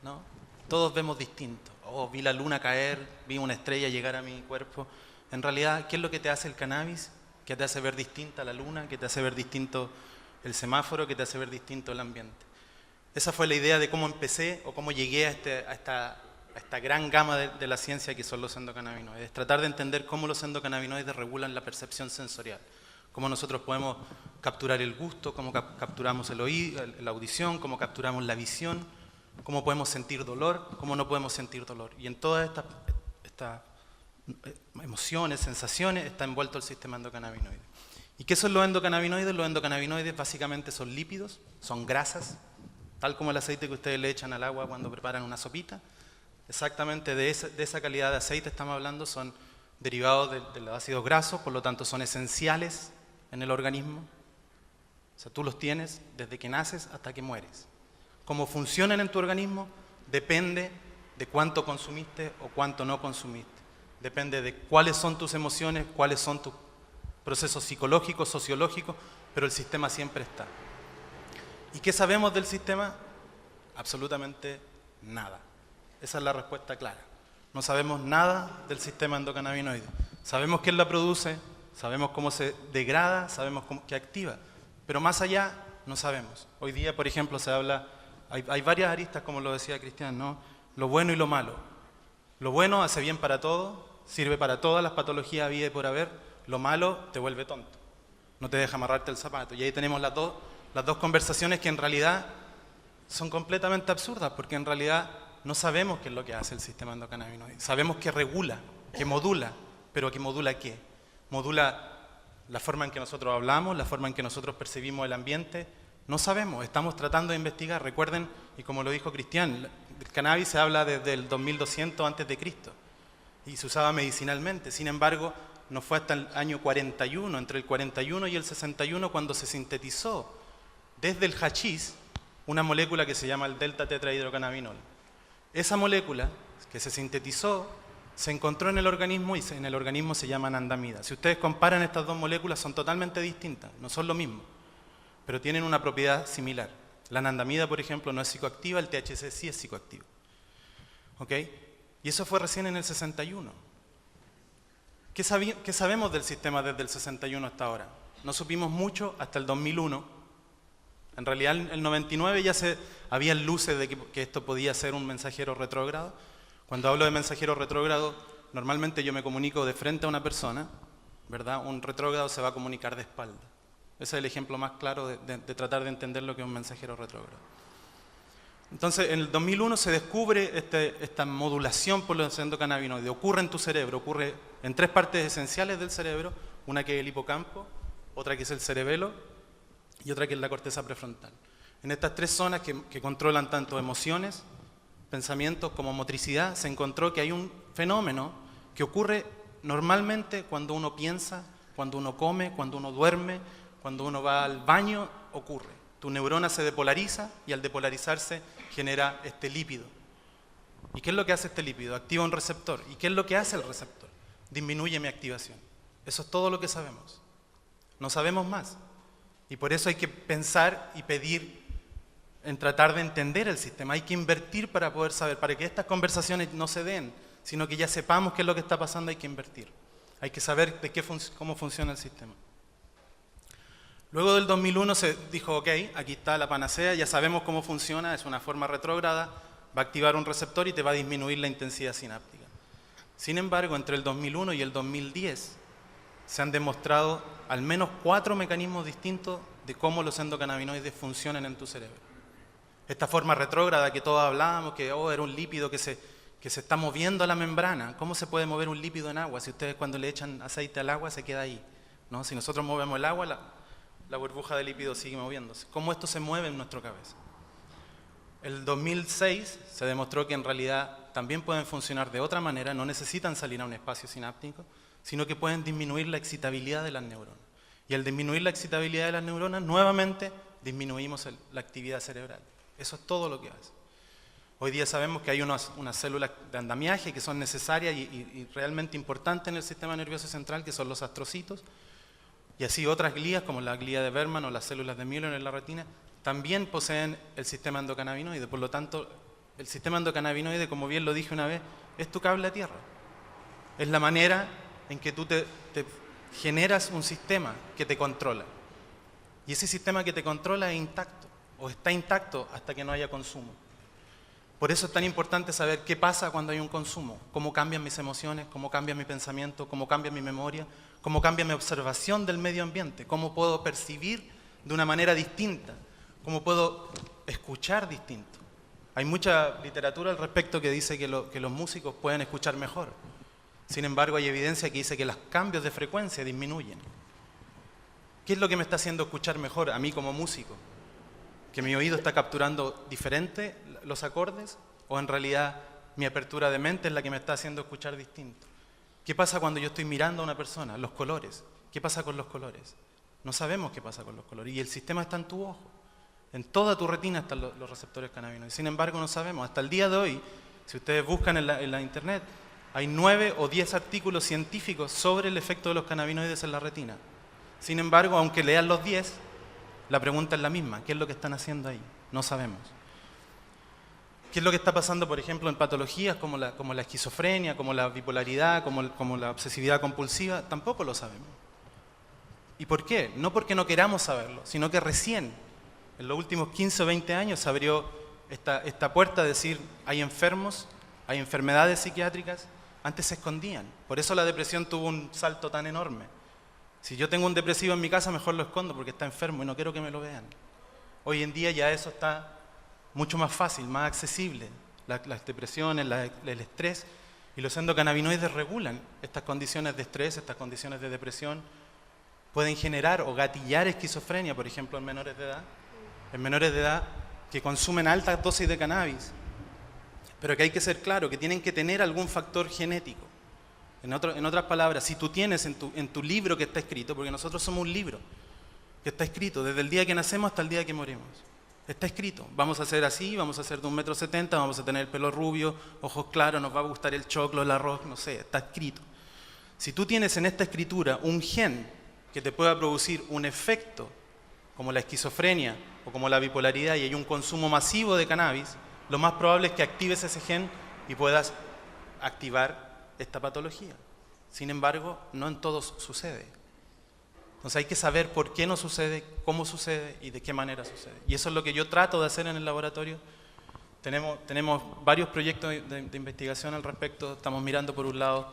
¿no? Todos vemos distinto. Oh, vi la luna caer, vi una estrella llegar a mi cuerpo. En realidad, ¿qué es lo que te hace el cannabis? ¿Qué te hace ver distinta la luna? ¿Qué te hace ver distinto el semáforo? ¿Qué te hace ver distinto el ambiente? Esa fue la idea de cómo empecé o cómo llegué a esta gran gama de la ciencia que son los endocannabinoides. Tratar de entender cómo los endocannabinoides regulan la percepción sensorial. Cómo nosotros podemos capturar el gusto, cómo capturamos el oído, la audición, cómo capturamos la visión, cómo podemos sentir dolor, cómo no podemos sentir dolor. Y en todas estas emociones, sensaciones, está envuelto el sistema endocannabinoide. ¿Y qué son los endocannabinoides? Los endocannabinoides básicamente son lípidos, son grasas, tal como el aceite que ustedes le echan al agua cuando preparan una sopita. Exactamente de esa calidad de aceite estamos hablando, son derivados de los ácidos grasos, por lo tanto son esenciales en el organismo. O sea, tú los tienes desde que naces hasta que mueres. Cómo funcionan en tu organismo depende de cuánto consumiste o cuánto no consumiste. Depende de cuáles son tus emociones, cuáles son tus procesos psicológicos, sociológicos, pero el sistema siempre está. ¿Y qué sabemos del sistema? Absolutamente nada. Esa es la respuesta clara. No sabemos nada del sistema endocannabinoide. Sabemos quién la produce, sabemos cómo se degrada, sabemos qué activa, pero más allá no sabemos. Hoy día, por ejemplo, se habla, hay varias aristas, como lo decía Cristian, ¿no? Lo bueno y lo malo. Lo bueno hace bien para todo, sirve para todas las patologías habidas y por haber. Lo malo te vuelve tonto, no te deja amarrarte el zapato. Y ahí tenemos las dos conversaciones que en realidad son completamente absurdas, porque en realidad no sabemos qué es lo que hace el sistema endocannabinoide. Sabemos que regula, que modula, pero ¿que modula qué? Modula la forma en que nosotros hablamos, la forma en que nosotros percibimos el ambiente. No sabemos, estamos tratando de investigar. Recuerden, y como lo dijo Cristian, el cannabis se habla desde el 2200 a.C. y se usaba medicinalmente. Sin embargo, no fue hasta el año 41, entre el 41 y el 61, cuando se sintetizó desde el hachís una molécula que se llama el delta-tetrahidrocannabinol. Esa molécula que se sintetizó se encontró en el organismo y en el organismo se llama anandamida. Si ustedes comparan estas dos moléculas, son totalmente distintas, no son lo mismo, pero tienen una propiedad similar. La anandamida, por ejemplo, no es psicoactiva, el THC sí es psicoactivo. ¿Ok? Y eso fue recién en el 61. ¿Qué sabemos del sistema desde el 61 hasta ahora? No supimos mucho hasta el 2001. En realidad, en el 99 ya había luces de que esto podía ser un mensajero retrógrado. Cuando hablo de mensajero retrógrado, normalmente yo me comunico de frente a una persona, ¿verdad? Un retrógrado se va a comunicar de espalda. Ese es el ejemplo más claro de tratar de entender lo que es un mensajero retrógrado. Entonces, en el 2001 se descubre esta modulación por los endocannabinoides. Ocurre en tu cerebro, ocurre en tres partes esenciales del cerebro, una que es el hipocampo, otra que es el cerebelo y otra que es la corteza prefrontal. En estas tres zonas que controlan tanto emociones, pensamientos como motricidad, se encontró que hay un fenómeno que ocurre normalmente cuando uno piensa, cuando uno come, cuando uno duerme, cuando uno va al baño, ocurre. Tu neurona se depolariza y al depolarizarse genera este lípido. ¿Y qué es lo que hace este lípido? Activa un receptor. ¿Y qué es lo que hace el receptor? Disminuye mi activación. Eso es todo lo que sabemos. No sabemos más. Y por eso hay que pensar y pedir en tratar de entender el sistema. Hay que invertir para poder saber, para que estas conversaciones no se den, sino que ya sepamos qué es lo que está pasando, hay que invertir. Hay que saber cómo funciona el sistema. Luego del 2001 se dijo, ok, aquí está la panacea, ya sabemos cómo funciona, es una forma retrógrada, va a activar un receptor y te va a disminuir la intensidad sináptica. Sin embargo, entre el 2001 y el 2010 se han demostrado al menos 4 mecanismos distintos de cómo los endocannabinoides funcionan en tu cerebro. Esta forma retrógrada que todos hablábamos, que era un lípido que se está moviendo a la membrana. ¿Cómo se puede mover un lípido en agua? Si ustedes cuando le echan aceite al agua se queda ahí, ¿no? Si nosotros movemos el agua, la burbuja de lípido sigue moviéndose. ¿Cómo esto se mueve en nuestra cabeza? El 2006 se demostró que en realidad también pueden funcionar de otra manera, no necesitan salir a un espacio sináptico, sino que pueden disminuir la excitabilidad de las neuronas. Y al disminuir la excitabilidad de las neuronas, nuevamente disminuimos la actividad cerebral. Eso es todo lo que hace. Hoy día sabemos que hay unas células de andamiaje que son necesarias y realmente importantes en el sistema nervioso central, que son los astrocitos, y así otras glías, como la glía de Berman o las células de Müller en la retina, también poseen el sistema endocannabinoide. Por lo tanto, el sistema endocannabinoide, como bien lo dije una vez, es tu cable a tierra. Es la manera en que tú te generas un sistema que te controla. Y ese sistema que te controla es intacto, o está intacto hasta que no haya consumo. Por eso es tan importante saber qué pasa cuando hay un consumo, cómo cambian mis emociones, cómo cambia mi pensamiento, cómo cambia mi memoria, cómo cambia mi observación del medio ambiente, cómo puedo percibir de una manera distinta, cómo puedo escuchar distinto. Hay mucha literatura al respecto que dice que los músicos pueden escuchar mejor. Sin embargo, hay evidencia que dice que los cambios de frecuencia disminuyen. ¿Qué es lo que me está haciendo escuchar mejor a mí como músico? ¿Que mi oído está capturando diferente los acordes? ¿O en realidad mi apertura de mente es la que me está haciendo escuchar distinto? ¿Qué pasa cuando yo estoy mirando a una persona? Los colores. ¿Qué pasa con los colores? No sabemos qué pasa con los colores. Y el sistema está en tu ojo. En toda tu retina están los receptores cannabinoides. Sin embargo, no sabemos. Hasta el día de hoy, si ustedes buscan en la internet, hay 9 o 10 artículos científicos sobre el efecto de los cannabinoides en la retina. Sin embargo, aunque lean los 10, la pregunta es la misma. ¿Qué es lo que están haciendo ahí? No sabemos. ¿Qué es lo que está pasando, por ejemplo, en patologías como la esquizofrenia, como la bipolaridad, como la obsesividad compulsiva? Tampoco lo sabemos. ¿Y por qué? No porque no queramos saberlo, sino que recién, en los últimos 15 o 20 años, se abrió esta puerta a decir, hay enfermos, hay enfermedades psiquiátricas. Antes se escondían. Por eso la depresión tuvo un salto tan enorme. Si yo tengo un depresivo en mi casa, mejor lo escondo porque está enfermo y no quiero que me lo vean. Hoy en día ya eso está mucho más fácil, más accesible. Las depresiones, el estrés, y los endocannabinoides regulan estas condiciones de estrés, estas condiciones de depresión. Pueden generar o gatillar esquizofrenia, por ejemplo, en menores de edad. En menores de edad que consumen altas dosis de cannabis. Pero que hay que ser claro, que tienen que tener algún factor genético. En otras palabras, si tú tienes en tu libro que está escrito, porque nosotros somos un libro que está escrito desde el día que nacemos hasta el día que morimos. Está escrito, vamos a ser así, vamos a ser de 1,70 m, vamos a tener el pelo rubio, ojos claros, nos va a gustar el choclo, el arroz, no sé, está escrito. Si tú tienes en esta escritura un gen que te pueda producir un efecto, como la esquizofrenia o como la bipolaridad, y hay un consumo masivo de cannabis, lo más probable es que actives ese gen y puedas activar esta patología. Sin embargo, no en todos sucede. Entonces hay que saber por qué no sucede, cómo sucede y de qué manera sucede. Y eso es lo que yo trato de hacer en el laboratorio. Tenemos varios proyectos de investigación al respecto. Estamos mirando por un lado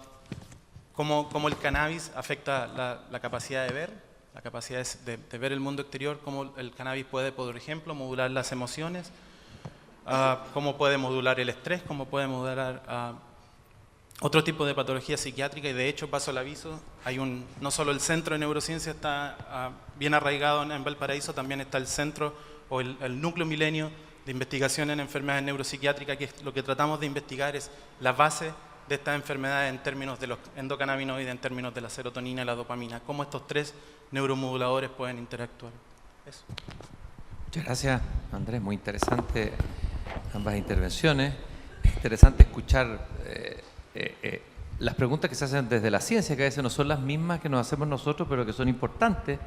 cómo el cannabis afecta la capacidad de ver, la capacidad de ver el mundo exterior, cómo el cannabis puede, por ejemplo, modular las emociones, cómo puede modular el estrés, cómo puede modular otro tipo de patología psiquiátrica. Y de hecho, paso el aviso, no solo el Centro de Neurociencia está bien arraigado en Valparaíso, también está el centro o el núcleo milenio de investigación en enfermedades neuropsiquiátricas, que lo que tratamos de investigar es la base de estas enfermedades en términos de los endocannabinoides, en términos de la serotonina y la dopamina, cómo estos 3 neuromoduladores pueden interactuar. Eso. Muchas gracias, Andrés. Muy interesante ambas intervenciones. Interesante escuchar las preguntas que se hacen desde la ciencia, que a veces no son las mismas que nos hacemos nosotros, pero que son importantes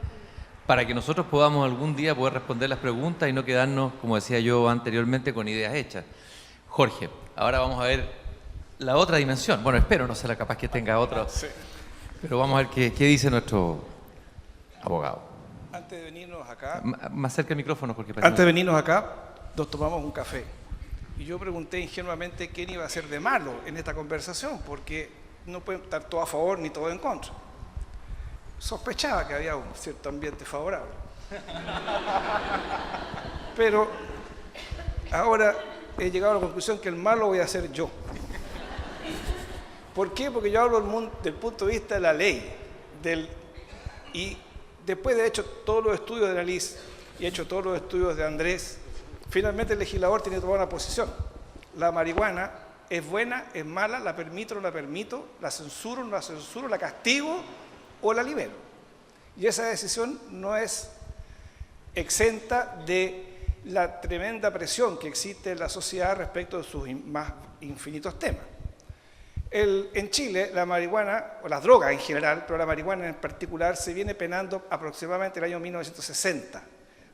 para que nosotros podamos algún día poder responder las preguntas y no quedarnos, como decía yo anteriormente, con ideas hechas. Jorge, ahora vamos a ver la otra dimensión. Bueno, espero, no sé, capaz que tenga otro, sí. Pero vamos a ver qué dice nuestro abogado. Antes de venirnos acá... Más cerca del micrófono, porque... Antes de venirnos acá, nos tomamos un café. Y yo pregunté ingenuamente quién iba a ser de malo en esta conversación, porque no pueden estar todos a favor ni todos en contra. Sospechaba que había un cierto ambiente favorable. Pero ahora he llegado a la conclusión que el malo voy a ser yo. ¿Por qué? Porque yo hablo del punto de vista de la ley. Y después de hecho todos los estudios de la LIS y hecho todos los estudios de Andrés, finalmente el legislador tiene que tomar una posición. La marihuana es buena, es mala, la permito o no la permito, la censuro o no la censuro, la castigo o la libero. Y esa decisión no es exenta de la tremenda presión que existe en la sociedad respecto de sus más infinitos temas. En Chile, la marihuana, o las drogas en general, pero la marihuana en particular, se viene penando aproximadamente el año 1960.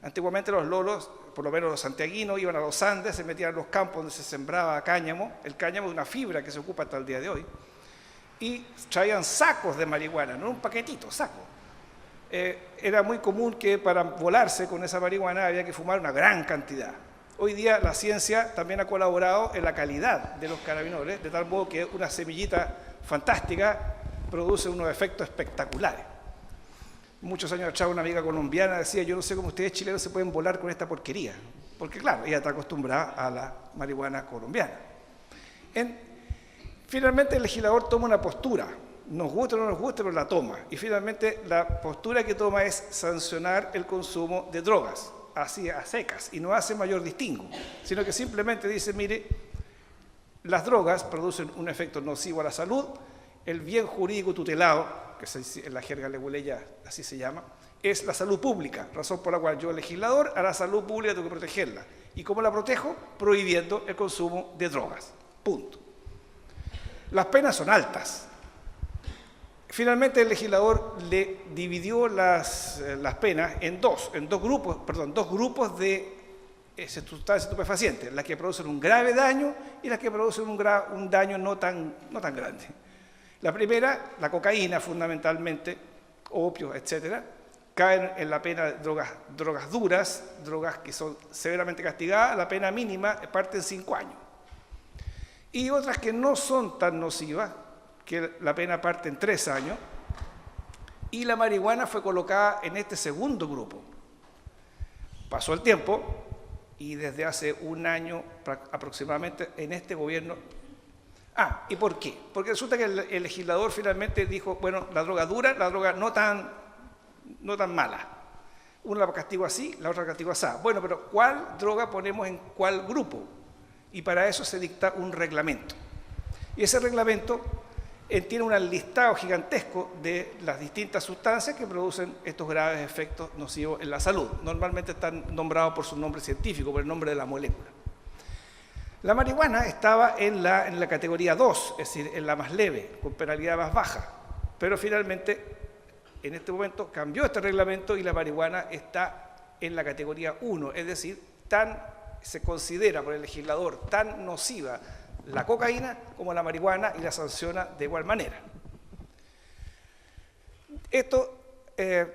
Antiguamente los lolos, por lo menos los santiaguinos, iban a los Andes, se metían en los campos donde se sembraba cáñamo. El cáñamo es una fibra que se ocupa hasta el día de hoy. Y traían sacos de marihuana, no un paquetito, saco. Era muy común que para volarse con esa marihuana había que fumar una gran cantidad. Hoy día la ciencia también ha colaborado en la calidad de los cannabinoides, de tal modo que una semillita fantástica produce unos efectos espectaculares. Muchos años atrás una amiga colombiana decía, yo no sé cómo ustedes chilenos se pueden volar con esta porquería, porque claro, ella está acostumbrada a la marihuana colombiana. Finalmente el legislador toma una postura, nos guste o no nos guste, pero la toma. Y finalmente la postura que toma es sancionar el consumo de drogas, así a secas, y no hace mayor distingo, sino que simplemente dice, mire, las drogas producen un efecto nocivo a la salud, el bien jurídico tutelado, que en la jerga leguleya así se llama, es la salud pública, razón por la cual yo, legislador, a la salud pública tengo que protegerla. ¿Y cómo la protejo? Prohibiendo el consumo de drogas. Punto. Las penas son altas. Finalmente el legislador le dividió las penas en dos grupos de sustancias estupefacientes, las que producen un grave daño y las que producen un daño no tan grande. La primera, la cocaína fundamentalmente, opios, etcétera, caen en la pena de drogas duras, drogas que son severamente castigadas, la pena mínima parte en 5 años. Y otras que no son tan nocivas, que la pena parte en 3 años, y la marihuana fue colocada en este segundo grupo. Pasó el tiempo y desde hace un año aproximadamente en este gobierno. ¿Y por qué? Porque resulta que el legislador finalmente dijo, bueno, la droga dura, la droga no tan mala. Una la castigo así, la otra la castigo así. Bueno, pero ¿cuál droga ponemos en cuál grupo? Y para eso se dicta un reglamento. Y ese reglamento tiene un listado gigantesco de las distintas sustancias que producen estos graves efectos nocivos en la salud. Normalmente están nombrados por su nombre científico, por el nombre de la molécula. La marihuana estaba en la categoría 2, es decir, en la más leve, con penalidad más baja, pero finalmente en este momento cambió este reglamento y la marihuana está en la categoría 1, es decir, se considera por el legislador tan nociva la cocaína como la marihuana y la sanciona de igual manera. Esto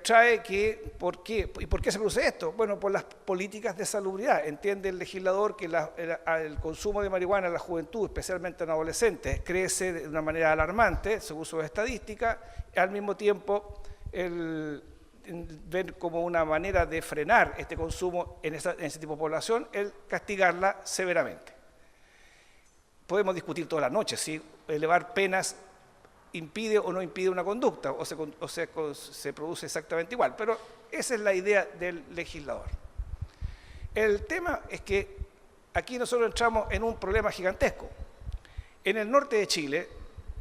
trae que, ¿por qué? ¿Y por qué se produce esto? Bueno, por las políticas de salubridad. Entiende el legislador que el consumo de marihuana en la juventud, especialmente en adolescentes, crece de una manera alarmante, según sus estadísticas, y al mismo tiempo ver como una manera de frenar este consumo en ese tipo de población, el castigarla severamente. Podemos discutir toda la noche si elevar penas impide o no impide una conducta, o se produce exactamente igual, pero esa es la idea del legislador. El tema es que aquí nosotros entramos en un problema gigantesco. En el norte de Chile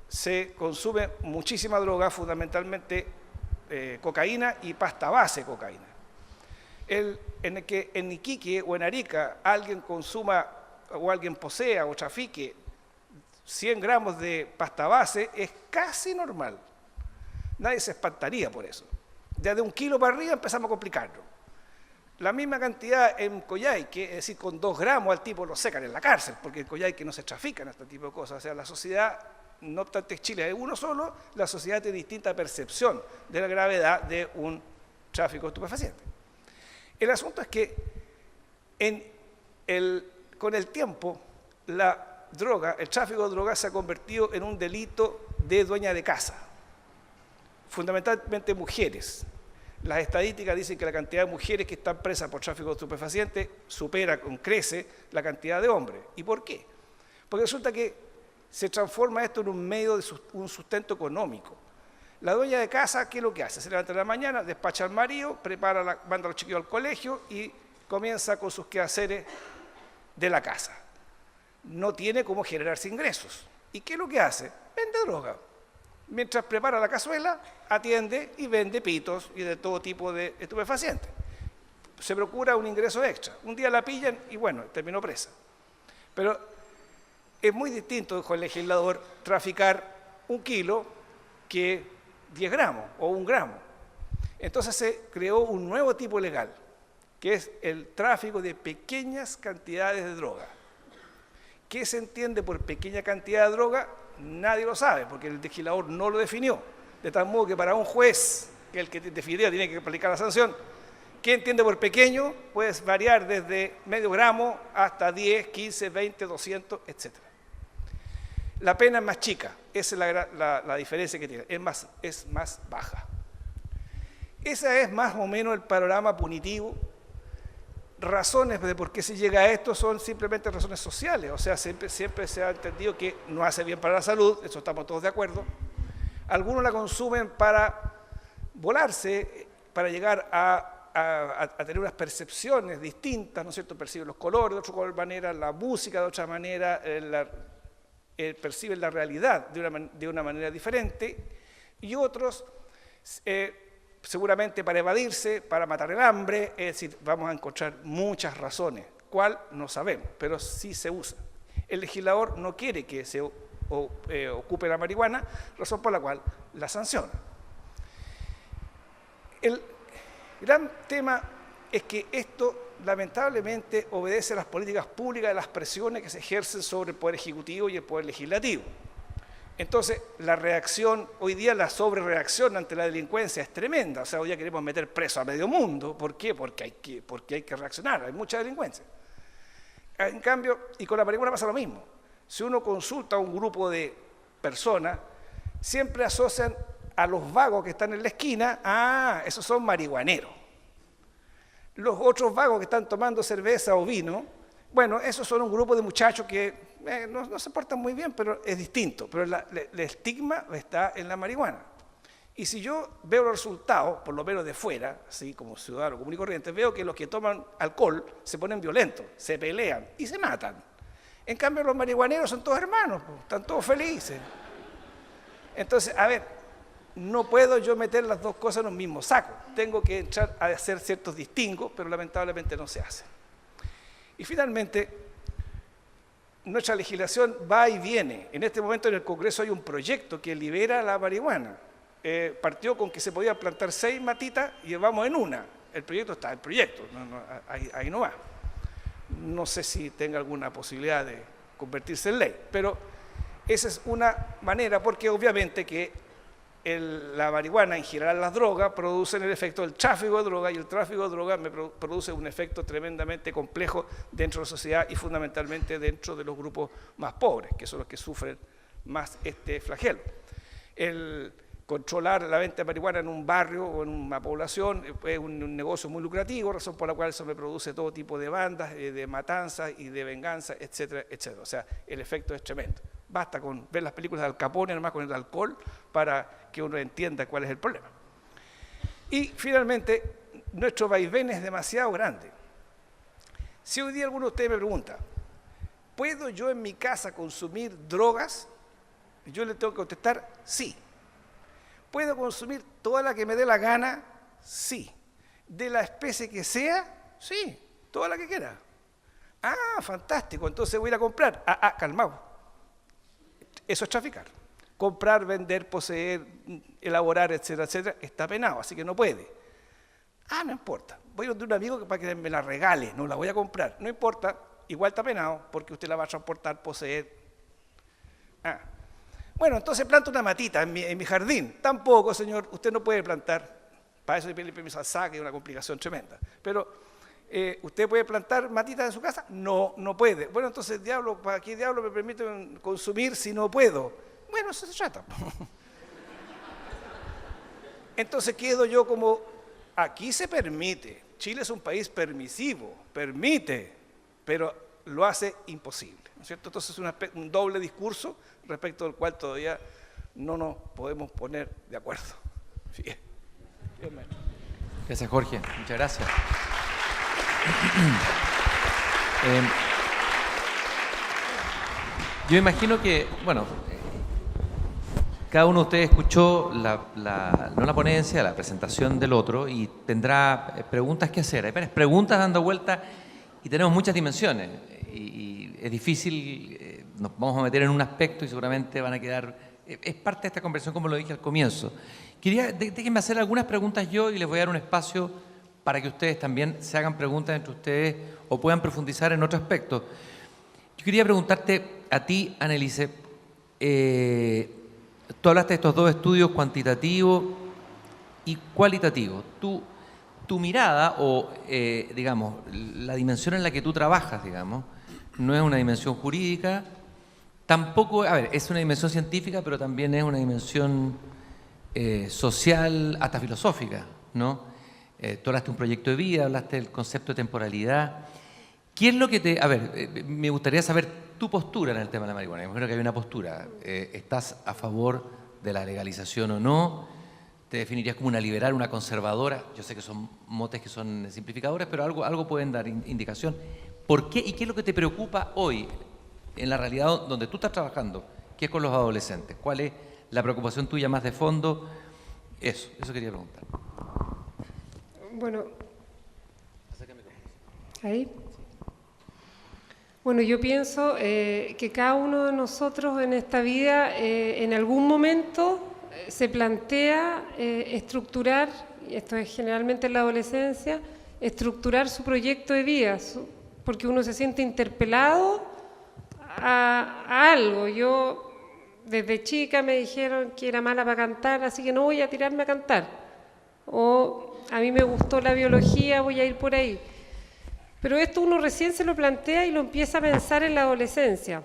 se consume muchísima droga, fundamentalmente cocaína y pasta base cocaína. En Iquique o en Arica alguien consuma o alguien posea o trafique 100 gramos de pasta base es casi normal. Nadie se espantaría por eso. Ya de 1 kilo para arriba empezamos a complicarlo. La misma cantidad en Coyhaique, es decir, con 2 gramos al tipo lo secan en la cárcel, porque en Coyhaique no se trafican este tipo de cosas. O sea, la sociedad, no obstante Chile es uno solo, la sociedad tiene distinta percepción de la gravedad de un tráfico estupefaciente. El asunto es que con el tiempo la droga, el tráfico de drogas se ha convertido en un delito de dueña de casa, fundamentalmente mujeres. Las estadísticas dicen que la cantidad de mujeres que están presas por tráfico de estupefacientes crece la cantidad de hombres. ¿Y por qué? Porque resulta que se transforma esto en un medio de un sustento económico. La dueña de casa, ¿qué es lo que hace? Se levanta en la mañana, despacha al marido, manda a los chiquillos al colegio y comienza con sus quehaceres de la casa. No tiene cómo generarse ingresos. ¿Y qué es lo que hace? Vende droga. Mientras prepara la cazuela, atiende y vende pitos y de todo tipo de estupefacientes. Se procura un ingreso extra. Un día la pillan y bueno, terminó presa. Pero es muy distinto, dijo el legislador, traficar 1 kilo que 10 gramos o 1 gramo. Entonces se creó un nuevo tipo legal, que es el tráfico de pequeñas cantidades de droga. ¿Qué se entiende por pequeña cantidad de droga? Nadie lo sabe, porque el legislador no lo definió. De tal modo que para un juez, que el que definiría tiene que aplicar la sanción, ¿qué entiende por pequeño? Puede variar desde medio gramo hasta 10, 15, 20, 200, etc. La pena es más chica, esa es la diferencia que tiene, es más baja. Ese es más o menos el panorama punitivo. Razones de por qué se llega a esto son simplemente razones sociales, o sea, siempre se ha entendido que no hace bien para la salud, eso estamos todos de acuerdo. Algunos la consumen para volarse, para llegar a tener unas percepciones distintas, ¿no es cierto? Perciben los colores de otra manera, la música de otra manera, perciben la realidad de una manera diferente, y otros seguramente para evadirse, para matar el hambre, es decir, vamos a encontrar muchas razones, cuál no sabemos, pero sí se usa. El legislador no quiere que se ocupe la marihuana, razón por la cual la sanciona. El gran tema es que esto lamentablemente obedece a las políticas públicas de las presiones que se ejercen sobre el Poder Ejecutivo y el Poder Legislativo. Entonces, la reacción, hoy día la sobrereacción ante la delincuencia es tremenda. O sea, hoy día queremos meter preso a medio mundo. ¿Por qué? Porque hay que reaccionar, hay mucha delincuencia. En cambio, y con la marihuana pasa lo mismo. Si uno consulta a un grupo de personas, siempre asocian a los vagos que están en la esquina, esos son marihuaneros. Los otros vagos que están tomando cerveza o vino, bueno, esos son un grupo de muchachos que no se portan muy bien, pero es distinto. Pero el estigma está en la marihuana. Y si yo veo los resultados, por lo menos de fuera, así como ciudadano común y corriente, veo que los que toman alcohol se ponen violentos, se pelean y se matan. En cambio, los marihuaneros son todos hermanos, están todos felices. Entonces, a ver, no puedo yo meter las dos cosas en un mismo saco. Tengo que entrar a hacer ciertos distingos, pero lamentablemente no se hace. Y finalmente, nuestra legislación va y viene. En este momento en el Congreso hay un proyecto que libera la marihuana. Partió con que se podían plantar 6 matitas y vamos en una. El proyecto está, ahí no va. No sé si tenga alguna posibilidad de convertirse en ley, pero esa es una manera, porque obviamente que la marihuana, en general las drogas, producen el efecto del tráfico de drogas, y el tráfico de drogas produce un efecto tremendamente complejo dentro de la sociedad y fundamentalmente dentro de los grupos más pobres, que son los que sufren más este flagelo. El controlar la venta de marihuana en un barrio o en una población es un negocio muy lucrativo, razón por la cual se produce todo tipo de bandas, de matanzas y de venganza, etcétera, etcétera. O sea, el efecto es tremendo. Basta con ver las películas de Al Capone, además con el alcohol, para que uno entienda cuál es el problema. Y finalmente, nuestro vaivén es demasiado grande. Si hoy día alguno de ustedes me pregunta, ¿puedo yo en mi casa consumir drogas? Yo le tengo que contestar, sí. ¿Puedo consumir toda la que me dé la gana? Sí. ¿De la especie que sea? Sí, toda la que quiera. Fantástico, entonces voy a ir a comprar. Calmado. Eso es traficar. Comprar, vender, poseer, elaborar, etcétera, etcétera, está penado, así que no puede. No importa. Voy a ir de un amigo para que me la regale, no la voy a comprar. No importa, igual está penado, porque usted la va a transportar, poseer. Bueno, entonces planto una matita en mi jardín. Tampoco, señor, usted no puede plantar. Para eso le pide permiso al SAC, es una complicación tremenda. Pero ¿Usted puede plantar matitas en su casa? No, no puede. Bueno, entonces, diablo, ¿para qué diablo me permiten consumir si no puedo? Bueno, eso se trata. Entonces quedo yo como, aquí se permite, Chile es un país permisivo, permite, pero lo hace imposible, ¿no es cierto? Entonces es un doble discurso respecto al cual todavía no nos podemos poner de acuerdo. Bien. Gracias, Jorge. Muchas gracias. Yo imagino que, bueno, cada uno de ustedes escuchó no la ponencia, la presentación del otro y tendrá preguntas que hacer. Hay varias preguntas dando vuelta y tenemos muchas dimensiones y es difícil, nos vamos a meter en un aspecto y seguramente van a quedar, es parte de esta conversación como lo dije al comienzo. Déjenme hacer algunas preguntas yo y les voy a dar un espacio para que ustedes también se hagan preguntas entre ustedes o puedan profundizar en otro aspecto. Yo quería preguntarte a ti, Annelise, tú hablaste de estos dos estudios, cuantitativo y cualitativo. Tu mirada o, digamos, la dimensión en la que tú trabajas, digamos, no es una dimensión jurídica, tampoco, a ver, es una dimensión científica, pero también es una dimensión social, hasta filosófica, ¿no? Tú hablaste de un proyecto de vida, hablaste del concepto de temporalidad. ¿Qué es lo que te...? A ver, me gustaría saber tu postura en el tema de la marihuana. Me imagino que hay una postura. ¿Estás a favor de la legalización o no? ¿Te definirías como una liberal, una conservadora? Yo sé que son motes que son simplificadores, pero algo pueden dar indicación. ¿Por qué y qué es lo que te preocupa hoy en la realidad donde tú estás trabajando, que es con los adolescentes? ¿Cuál es la preocupación tuya más de fondo? Eso quería preguntar. Bueno, ahí. Bueno, yo pienso que cada uno de nosotros en esta vida en algún momento se plantea estructurar, y esto es generalmente en la adolescencia, estructurar su proyecto de vida, porque uno se siente interpelado a algo. Yo desde chica me dijeron que era mala para cantar, así que no voy a tirarme a cantar. O a mí me gustó la biología, voy a ir por ahí. Pero esto uno recién se lo plantea y lo empieza a pensar en la adolescencia.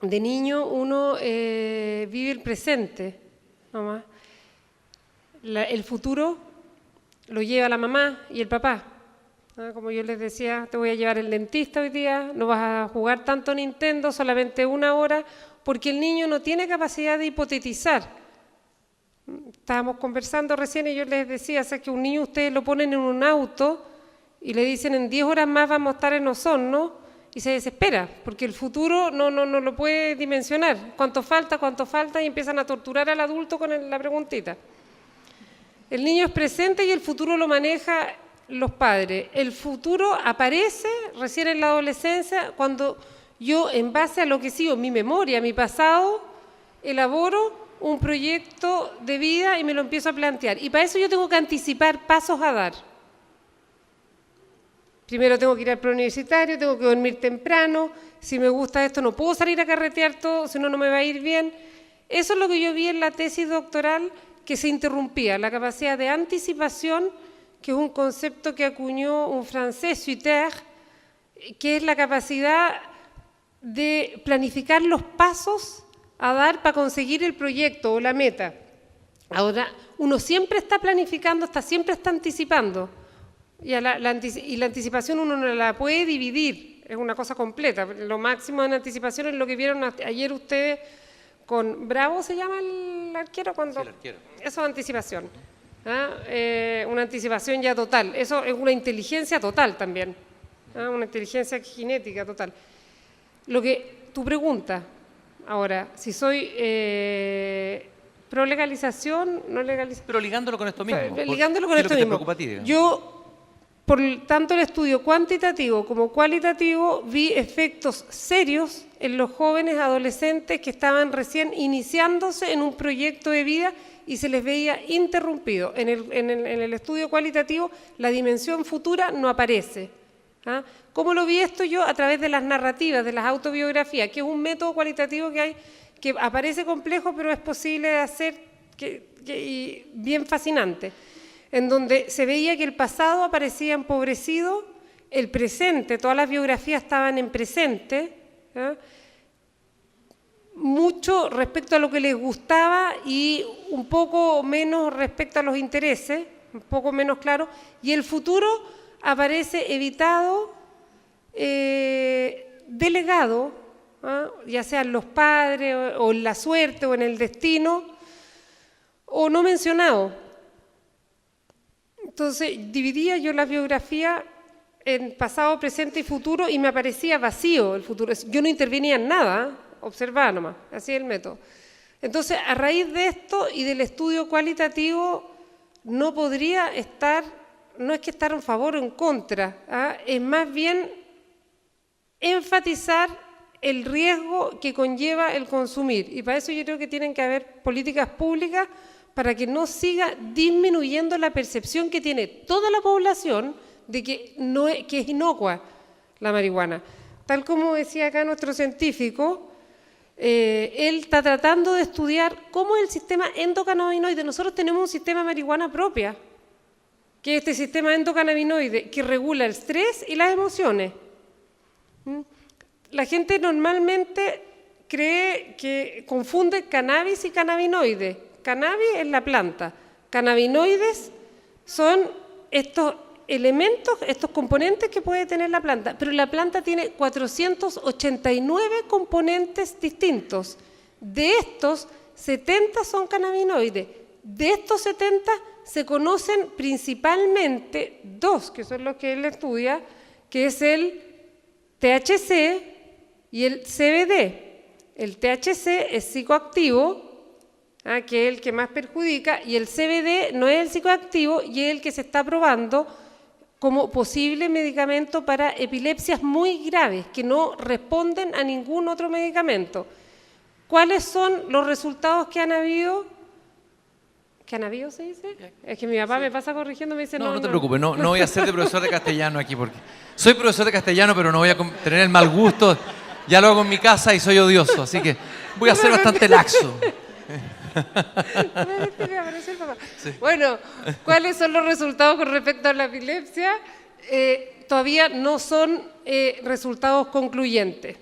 De niño uno vive el presente, nomás. El futuro lo lleva la mamá y el papá. Como yo les decía, te voy a llevar el dentista hoy día, no vas a jugar tanto Nintendo, solamente 1 hora, porque el niño no tiene capacidad de hipotetizar. Estábamos conversando recién y yo les decía, o sea, que un niño ustedes lo ponen en un auto y le dicen en 10 horas más vamos a estar en Osorno y se desespera, porque el futuro no lo puede dimensionar. ¿Cuánto falta? Y empiezan a torturar al adulto con la preguntita. El niño es presente y el futuro lo maneja los padres. El futuro aparece recién en la adolescencia cuando yo, en base a lo que sigo, mi memoria, mi pasado, elaboro un proyecto de vida y me lo empiezo a plantear. Y para eso yo tengo que anticipar pasos a dar. Primero tengo que ir al preuniversitario, tengo que dormir temprano, si me gusta esto no puedo salir a carretear todo, si no, no me va a ir bien. Eso es lo que yo vi en la tesis doctoral que se interrumpía, la capacidad de anticipación, que es un concepto que acuñó un francés, Sutter, que es la capacidad de planificar los pasos a dar para conseguir el proyecto o la meta. Ahora, uno siempre está planificando, siempre está anticipando. Y la anticipación uno no la puede dividir, es una cosa completa. Lo máximo en anticipación es lo que vieron ayer ustedes con Bravo, ¿se llama el arquero? Cuando, sí, el arquero. Eso es anticipación. Una anticipación ya total. Eso es una inteligencia total también. Una inteligencia genética total. Lo que tu pregunta, ahora, si soy pro legalización, no legalización. Pero ligándolo con esto mismo. Ligándolo con esto mismo. Yo, por tanto el estudio cuantitativo como cualitativo, vi efectos serios en los jóvenes adolescentes que estaban recién iniciándose en un proyecto de vida y se les veía interrumpido. En el estudio cualitativo la dimensión futura no aparece. ¿Cómo lo vi esto yo? A través de las narrativas, de las autobiografías, que es un método cualitativo que hay, que aparece complejo, pero es posible de hacer y bien fascinante, en donde se veía que el pasado aparecía empobrecido el presente, todas las biografías estaban en presente, ¿ya? Mucho respecto a lo que les gustaba y un poco menos respecto a los intereses, un poco menos claro, y el futuro aparece evitado, delegado, ¿ah? Ya sean los padres o en la suerte o en el destino, o no mencionado. Entonces dividía yo la biografía en pasado, presente y futuro y me aparecía vacío el futuro. Yo no intervenía en nada, observaba nomás, así es el método. Entonces, a raíz de esto y del estudio cualitativo, no podría estar, no es que estar en favor o en contra, ¿ah? Es más bien enfatizar el riesgo que conlleva el consumir. Y para eso yo creo que tienen que haber políticas públicas para que no siga disminuyendo la percepción que tiene toda la población de que, no es, que es inocua la marihuana. Tal como decía acá nuestro científico, él está tratando de estudiar cómo es el sistema endocannabinoide. Nosotros tenemos un sistema de marihuana propia, que es este sistema endocannabinoide que regula el estrés y las emociones. La gente normalmente cree que confunde cannabis y cannabinoide. Cannabis es la planta, cannabinoides son estos elementos, estos componentes que puede tener la planta, pero la planta tiene 489 componentes distintos. De estos, 70 son cannabinoides. De estos 70 se conocen principalmente dos, que son los que él estudia, que es el THC y el CBD. El THC es psicoactivo, que es el que más perjudica, y el CBD no es el psicoactivo y es el que se está probando como posible medicamento para epilepsias muy graves que no responden a ningún otro medicamento. ¿Cuáles son los resultados que han habido? ¿Que han habido, se dice? Es que mi papá me pasa corrigiendo, me dice no te preocupes, no voy a ser de profesor de castellano aquí, porque soy profesor de castellano, pero no voy a tener el mal gusto, ya lo hago en mi casa y soy odioso, así que voy a ser bastante laxo. Sí. Bueno, ¿cuáles son los resultados con respecto a la epilepsia? Todavía no son resultados concluyentes,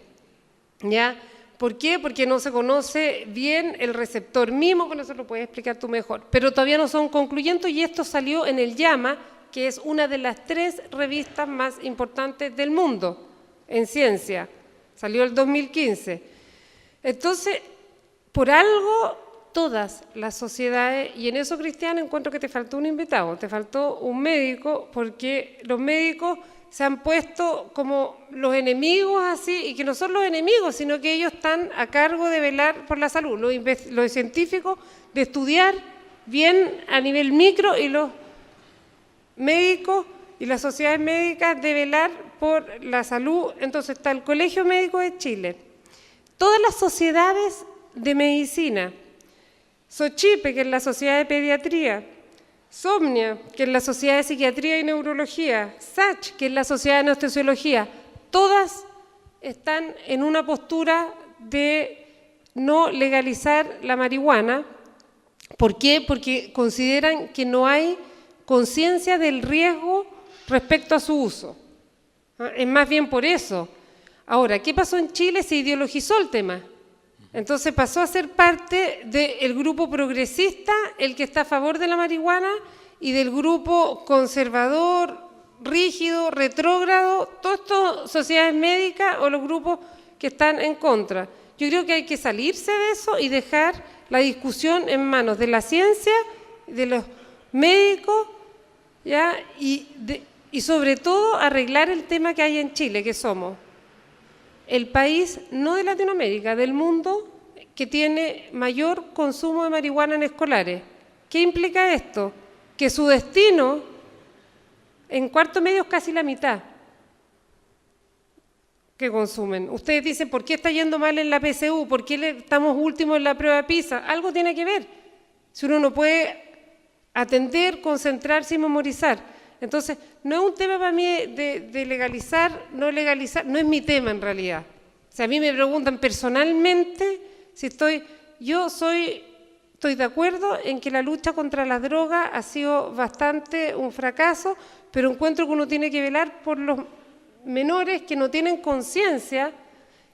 ¿ya? ¿Por qué? Porque no se conoce bien el receptor mismo, con eso lo puedes explicar tú mejor, pero todavía no son concluyentes y esto salió en el JAMA, que es una de las 3 revistas más importantes del mundo en ciencia, salió el 2015. Entonces, por algo todas las sociedades, y en eso, Cristian, encuentro que te faltó un invitado, te faltó un médico, porque los médicos se han puesto como los enemigos así, y que no son los enemigos, sino que ellos están a cargo de velar por la salud, los científicos de estudiar bien a nivel micro y los médicos y las sociedades médicas de velar por la salud. Entonces está el Colegio Médico de Chile, todas las sociedades de medicina, SOCHIPE, que es la Sociedad de Pediatría, SOMNIA, que es la Sociedad de Psiquiatría y Neurología, SACH, que es la Sociedad de Anestesiología, todas están en una postura de no legalizar la marihuana. ¿Por qué? Porque consideran que no hay conciencia del riesgo respecto a su uso. Es más bien por eso. Ahora, ¿qué pasó en Chile? Se ideologizó el tema. Entonces pasó a ser parte del grupo progresista, el que está a favor de la marihuana, y del grupo conservador, rígido, retrógrado, todas estas sociedades médicas o los grupos que están en contra. Yo creo que hay que salirse de eso y dejar la discusión en manos de la ciencia, de los médicos, ¿ya? Y sobre todo arreglar el tema que hay en Chile, que somos el país, no de Latinoamérica, del mundo, que tiene mayor consumo de marihuana en escolares. ¿Qué implica esto? Que su destino en cuarto medio es casi la mitad que consumen. Ustedes dicen, ¿por qué está yendo mal en la PSU? ¿Por qué estamos últimos en la prueba PISA? Algo tiene que ver. Si uno no puede atender, concentrarse y memorizar. Entonces, no es un tema para mí de legalizar, no es mi tema en realidad. Si a mí me preguntan personalmente si estoy de acuerdo en que la lucha contra las drogas ha sido bastante un fracaso, pero encuentro que uno tiene que velar por los menores que no tienen conciencia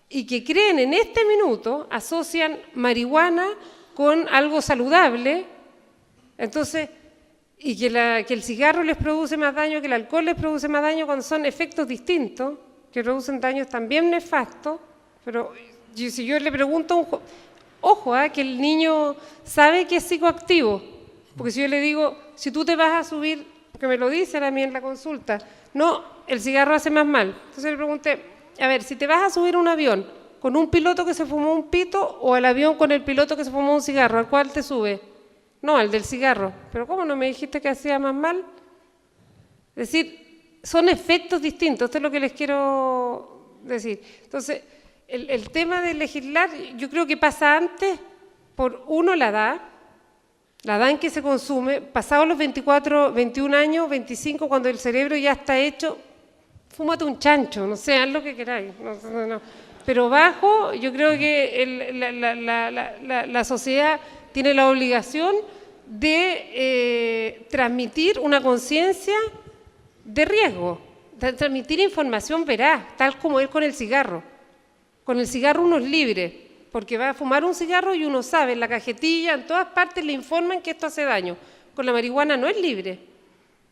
y que creen en este minuto, asocian marihuana con algo saludable, entonces, y que el cigarro les produce más daño, que el alcohol les produce más daño, cuando son efectos distintos, que producen daños también nefastos, pero si yo le pregunto a un ojo, que el niño sabe que es psicoactivo, porque si yo le digo, si tú te vas a subir, que me lo dicen a mí en la consulta, no, el cigarro hace más mal. Entonces le pregunté, a ver, si te vas a subir a un avión con un piloto que se fumó un pito o al avión con el piloto que se fumó un cigarro, ¿al cuál te sube? No, al del cigarro. ¿Pero cómo no me dijiste que hacía más mal? Es decir, son efectos distintos, esto es lo que les quiero decir. Entonces, el tema de legislar, yo creo que pasa antes por, uno, la edad en que se consume, pasados los 24, 21 años, 25, cuando el cerebro ya está hecho, fúmate un chancho, no sé, haz lo que queráis. No. Pero bajo, yo creo que la sociedad tiene la obligación de transmitir una conciencia de riesgo, de transmitir información veraz, tal como es con el cigarro. Con el cigarro uno es libre, porque va a fumar un cigarro y uno sabe, en la cajetilla, en todas partes le informan que esto hace daño. Con la marihuana no es libre,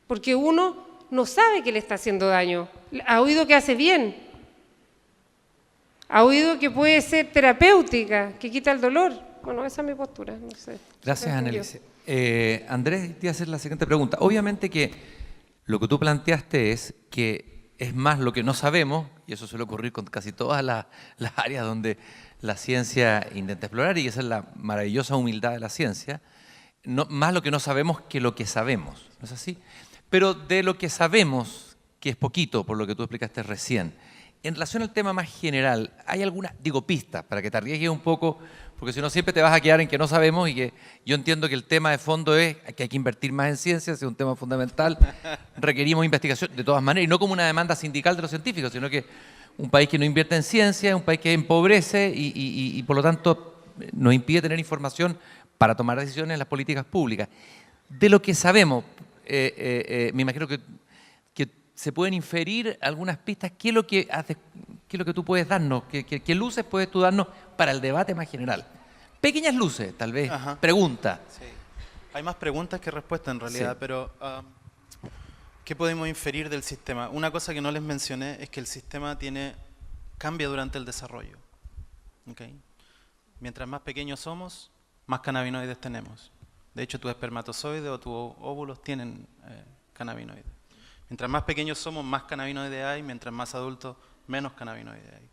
porque uno no sabe que le está haciendo daño. Ha oído que hace bien, ha oído que puede ser terapéutica, que quita el dolor. Bueno, esa es mi postura, no sé. Gracias, Anneliese. Andrés, te voy a hacer la siguiente pregunta. Obviamente que lo que tú planteaste es que es más lo que no sabemos, y eso suele ocurrir con casi todas las áreas donde la ciencia intenta explorar, y esa es la maravillosa humildad de la ciencia, más lo que no sabemos que lo que sabemos, ¿no es así? Pero de lo que sabemos, que es poquito, por lo que tú explicaste recién, en relación al tema más general, ¿hay alguna, pistas para que te arriesgues un poco? Porque si no siempre te vas a quedar en que no sabemos, y que yo entiendo que el tema de fondo es que hay que invertir más en ciencia, es un tema fundamental, requerimos investigación de todas maneras, y no como una demanda sindical de los científicos, sino que un país que no invierte en ciencia es un país que empobrece y por lo tanto nos impide tener información para tomar decisiones en las políticas públicas. De lo que sabemos, me imagino que se pueden inferir algunas pistas. ¿Qué es lo que haces? ¿Qué es lo que tú puedes darnos? ¿Qué luces puedes tú darnos para el debate más general? Pequeñas luces, tal vez. Ajá. Pregunta. Sí. Hay más preguntas que respuestas en realidad, Sí. pero ¿qué podemos inferir del sistema? Una cosa que no les mencioné es que el sistema cambia durante el desarrollo. ¿Okay? Mientras más pequeños somos, más cannabinoides tenemos. De hecho, tus espermatozoides o tus óvulos tienen cannabinoides. Mientras más pequeños somos, más cannabinoides hay, mientras más adultos, menos cannabinoides hay.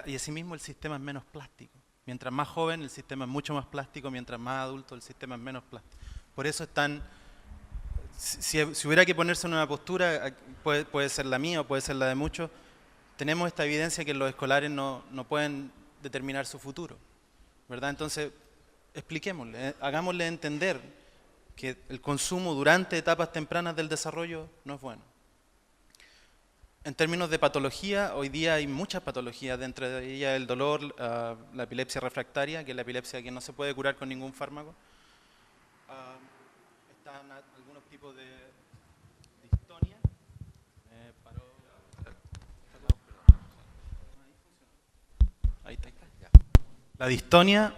Y asimismo el sistema es menos plástico. Mientras más joven, el sistema es mucho más plástico, mientras más adulto, el sistema es menos plástico. Por eso si hubiera que ponerse en una postura, puede ser la mía o puede ser la de muchos, tenemos esta evidencia que los escolares no pueden determinar su futuro, ¿verdad? Entonces, expliquémosle, hagámosle entender que el consumo durante etapas tempranas del desarrollo no es bueno. En términos de patología, hoy día hay muchas patologías, dentro de ellas el dolor, la epilepsia refractaria, que es la epilepsia que no se puede curar con ningún fármaco. Están algunos tipos de distonia. Ahí está. La distonia,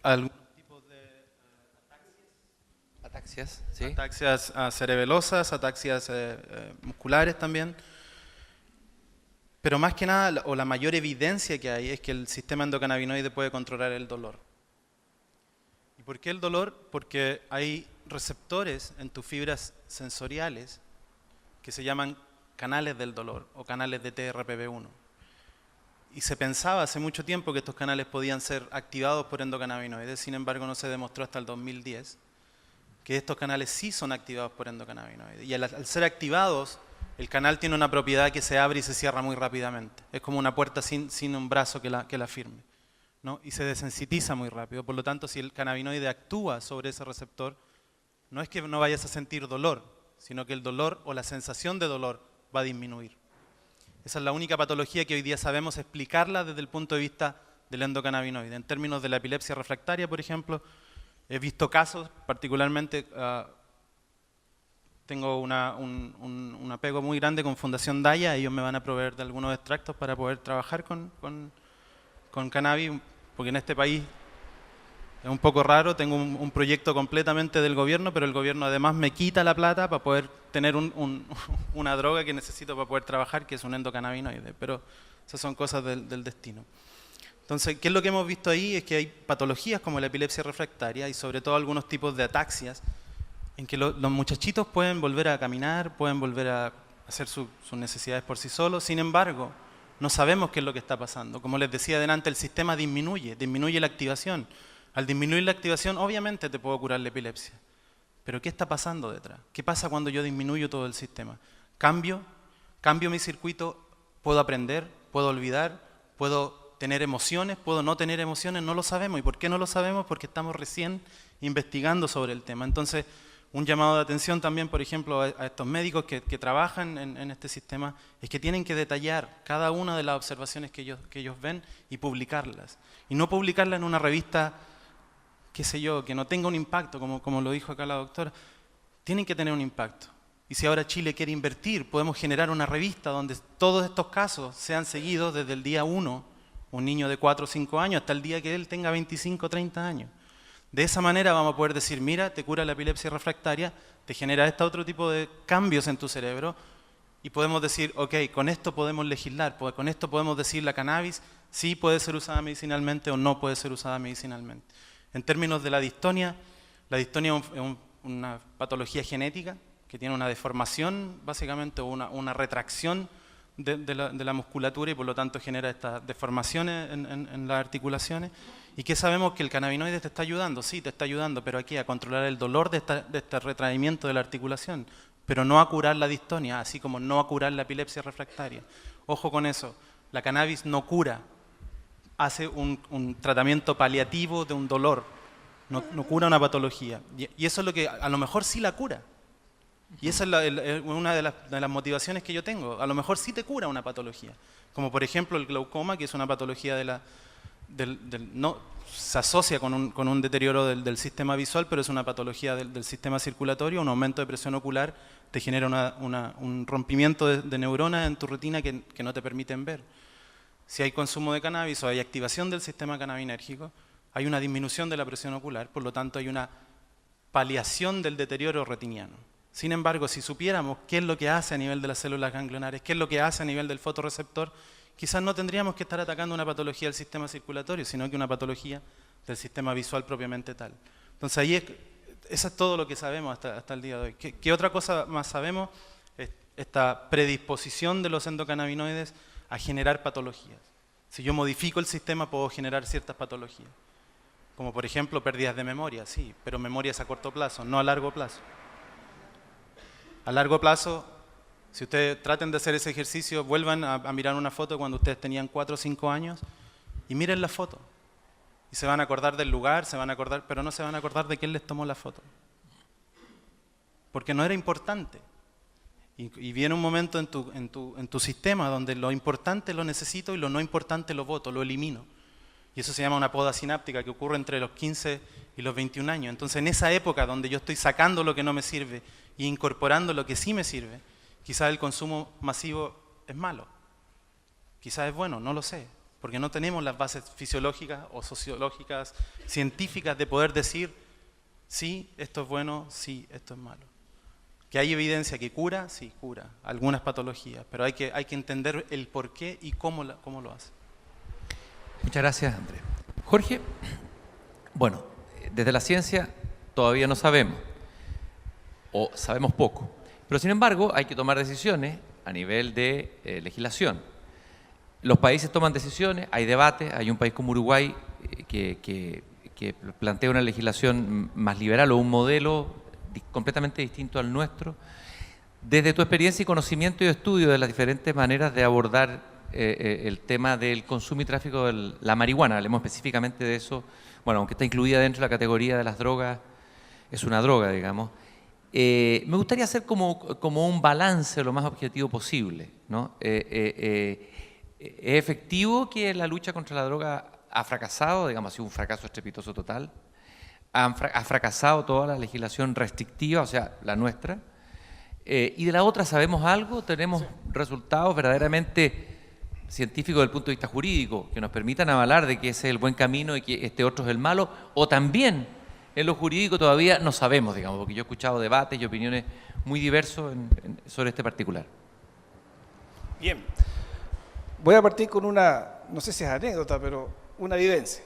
algunos tipos de Ataxias, ¿sí? ataxias cerebelosas, ataxias musculares también. Pero más que nada, o la mayor evidencia que hay, es que el sistema endocannabinoide puede controlar el dolor. ¿Y por qué el dolor? Porque hay receptores en tus fibras sensoriales que se llaman canales del dolor o canales de TRPV1. Y se pensaba hace mucho tiempo que estos canales podían ser activados por endocannabinoides, sin embargo no se demostró hasta el 2010 que estos canales sí son activados por endocannabinoides. Y al ser activados, el canal tiene una propiedad que se abre y se cierra muy rápidamente. Es como una puerta sin un brazo que la firme, ¿no? Y se desensitiza muy rápido. Por lo tanto, si el cannabinoide actúa sobre ese receptor, no es que no vayas a sentir dolor, sino que el dolor o la sensación de dolor va a disminuir. Esa es la única patología que hoy día sabemos explicarla desde el punto de vista del endocannabinoide. En términos de la epilepsia refractaria, por ejemplo, he visto casos, particularmente tengo un apego muy grande con Fundación Daya. Ellos me van a proveer de algunos extractos para poder trabajar con cannabis, porque en este país es un poco raro. Tengo un proyecto completamente del gobierno, pero el gobierno además me quita la plata para poder tener una droga que necesito para poder trabajar, que es un endocannabinoide. Pero esas son cosas del destino. Entonces, ¿qué es lo que hemos visto ahí? Es que hay patologías como la epilepsia refractaria y sobre todo algunos tipos de ataxias en que los muchachitos pueden volver a caminar, pueden volver a hacer sus necesidades por sí solos. Sin embargo, no sabemos qué es lo que está pasando. Como les decía delante, el sistema disminuye la activación. Al disminuir la activación, obviamente te puedo curar la epilepsia. Pero ¿qué está pasando detrás? ¿Qué pasa cuando yo disminuyo todo el sistema? Cambio mi circuito, puedo aprender, puedo olvidar, puedo tener emociones, puedo no tener emociones, no lo sabemos. ¿Y por qué no lo sabemos? Porque estamos recién investigando sobre el tema. Entonces, un llamado de atención también, por ejemplo, a estos médicos que trabajan en este sistema, es que tienen que detallar cada una de las observaciones que ellos ven y publicarlas. Y no publicarlas en una revista, qué sé yo, que no tenga un impacto, como lo dijo acá la doctora. Tienen que tener un impacto. Y si ahora Chile quiere invertir, podemos generar una revista donde todos estos casos sean seguidos desde el día 1, un niño de 4 o 5 años, hasta el día que él tenga 25 o 30 años. De esa manera vamos a poder decir, mira, te cura la epilepsia refractaria, te genera este otro tipo de cambios en tu cerebro, y podemos decir, ok, con esto podemos legislar, con esto podemos decir la cannabis sí puede ser usada medicinalmente o no puede ser usada medicinalmente. En términos de la distonia es una patología genética que tiene una deformación, básicamente, o una retracción de la musculatura, y por lo tanto genera estas deformaciones en las articulaciones. ¿Y qué sabemos? Que el cannabinoide te está ayudando, sí, te está ayudando, pero aquí a controlar el dolor de este retraimiento de la articulación, pero no a curar la distonia, así como no a curar la epilepsia refractaria. Ojo con eso, la cannabis no cura, hace un tratamiento paliativo de un dolor, no cura una patología. Y eso es lo que a lo mejor sí la cura. Y esa es una de las motivaciones que yo tengo. A lo mejor sí te cura una patología, como por ejemplo el glaucoma, que es una patología no se asocia con un deterioro del sistema visual, pero es una patología del sistema circulatorio. Un aumento de presión ocular te genera un rompimiento de neuronas en tu retina que no te permiten ver. Si hay consumo de cannabis o hay activación del sistema cannabinérgico, hay una disminución de la presión ocular, por lo tanto hay una paliación del deterioro retiniano. Sin embargo, si supiéramos qué es lo que hace a nivel de las células ganglionares, qué es lo que hace a nivel del fotorreceptor, quizás no tendríamos que estar atacando una patología del sistema circulatorio, sino que una patología del sistema visual propiamente tal. Entonces ahí eso es todo lo que sabemos hasta el día de hoy. ¿Qué otra cosa más sabemos? Esta predisposición de los endocannabinoides a generar patologías. Si yo modifico el sistema, puedo generar ciertas patologías. Como por ejemplo pérdidas de memoria, sí, pero memorias a corto plazo, no a largo plazo. A largo plazo, si ustedes traten de hacer ese ejercicio, vuelvan a mirar una foto cuando ustedes tenían 4 o 5 años y miren la foto. Y se van a acordar del lugar, pero no se van a acordar de quién les tomó la foto. Porque no era importante. Y viene un momento en tu sistema donde lo importante lo necesito y lo no importante lo voto, lo elimino. Y eso se llama una poda sináptica, que ocurre entre los 15 y los 21 años. Entonces, en esa época donde yo estoy sacando lo que no me sirve y incorporando lo que sí me sirve, quizás el consumo masivo es malo. Quizás es bueno, no lo sé, porque no tenemos las bases fisiológicas o sociológicas, científicas, de poder decir, sí, esto es bueno, sí, esto es malo. ¿Que hay evidencia que cura? Sí, cura algunas patologías, pero hay que entender el por qué y cómo lo hace. Muchas gracias, Andrés. Jorge, bueno, desde la ciencia todavía no sabemos, o sabemos poco, pero sin embargo hay que tomar decisiones a nivel de legislación. Los países toman decisiones, hay debates, hay un país como Uruguay que plantea una legislación más liberal o un modelo completamente distinto al nuestro. Desde tu experiencia y conocimiento y estudio de las diferentes maneras de abordar el tema del consumo y tráfico de la marihuana, hablemos específicamente de eso, bueno, aunque está incluida dentro de la categoría de las drogas, es una droga, digamos. Me gustaría hacer como un balance lo más objetivo posible, ¿no? ¿Es efectivo que la lucha contra la droga ha fracasado, digamos, ha sido un fracaso estrepitoso total? ¿Ha fracasado toda la legislación restrictiva, o sea, la nuestra? Y de la otra, ¿sabemos algo? ¿Tenemos resultados verdaderamente científicos desde el punto de vista jurídico que nos permitan avalar de que ese es el buen camino y que este otro es el malo? ¿O también en lo jurídico todavía no sabemos, digamos, porque yo he escuchado debates y opiniones muy diversos sobre este particular? Bien. Voy a partir con una, no sé si es anécdota, pero una vivencia.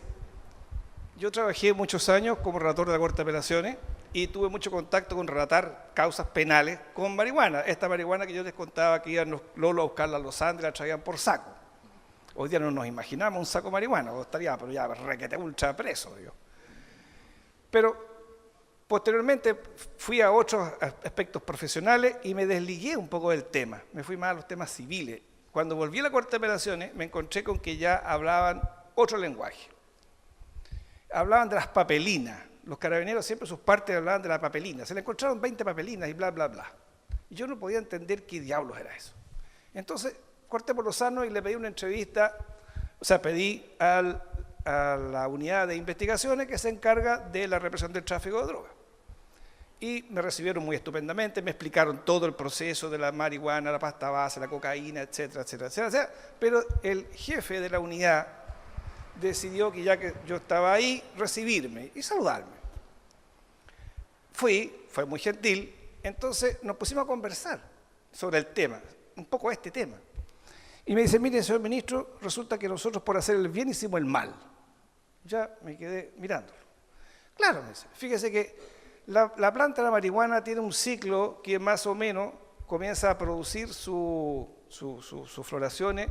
Yo trabajé muchos años como relator de la Corte de Apelaciones y tuve mucho contacto con relatar causas penales con marihuana. Esta marihuana que yo les contaba que iban los lolos a buscarla a los Andes y la traían por saco. Hoy día no nos imaginamos un saco de marihuana, o estaría, pero ya requete ultra preso, digo. Pero posteriormente fui a otros aspectos profesionales y me desligué un poco del tema. Me fui más a los temas civiles. Cuando volví a la Corte de Apelaciones me encontré con que ya hablaban otro lenguaje. Hablaban de las papelinas. Los carabineros siempre sus partes hablaban de la papelina. Se le encontraron 20 papelinas y bla, bla, bla. Y yo no podía entender qué diablos era eso. Entonces corté por lo sano y le pedí una entrevista, o sea, pedí a la unidad de investigaciones que se encarga de la represión del tráfico de drogas. Y me recibieron muy estupendamente, me explicaron todo el proceso de la marihuana, la pasta base, la cocaína, etcétera, etcétera, etcétera. Pero el jefe de la unidad decidió que ya que yo estaba ahí, recibirme y saludarme. Fue muy gentil, entonces nos pusimos a conversar sobre el tema, un poco este tema. Y me dice, mire, señor ministro, resulta que nosotros por hacer el bien hicimos el mal. Ya me quedé mirándolo. Claro, me dice, fíjese que la planta de la marihuana tiene un ciclo que más o menos comienza a producir sus floraciones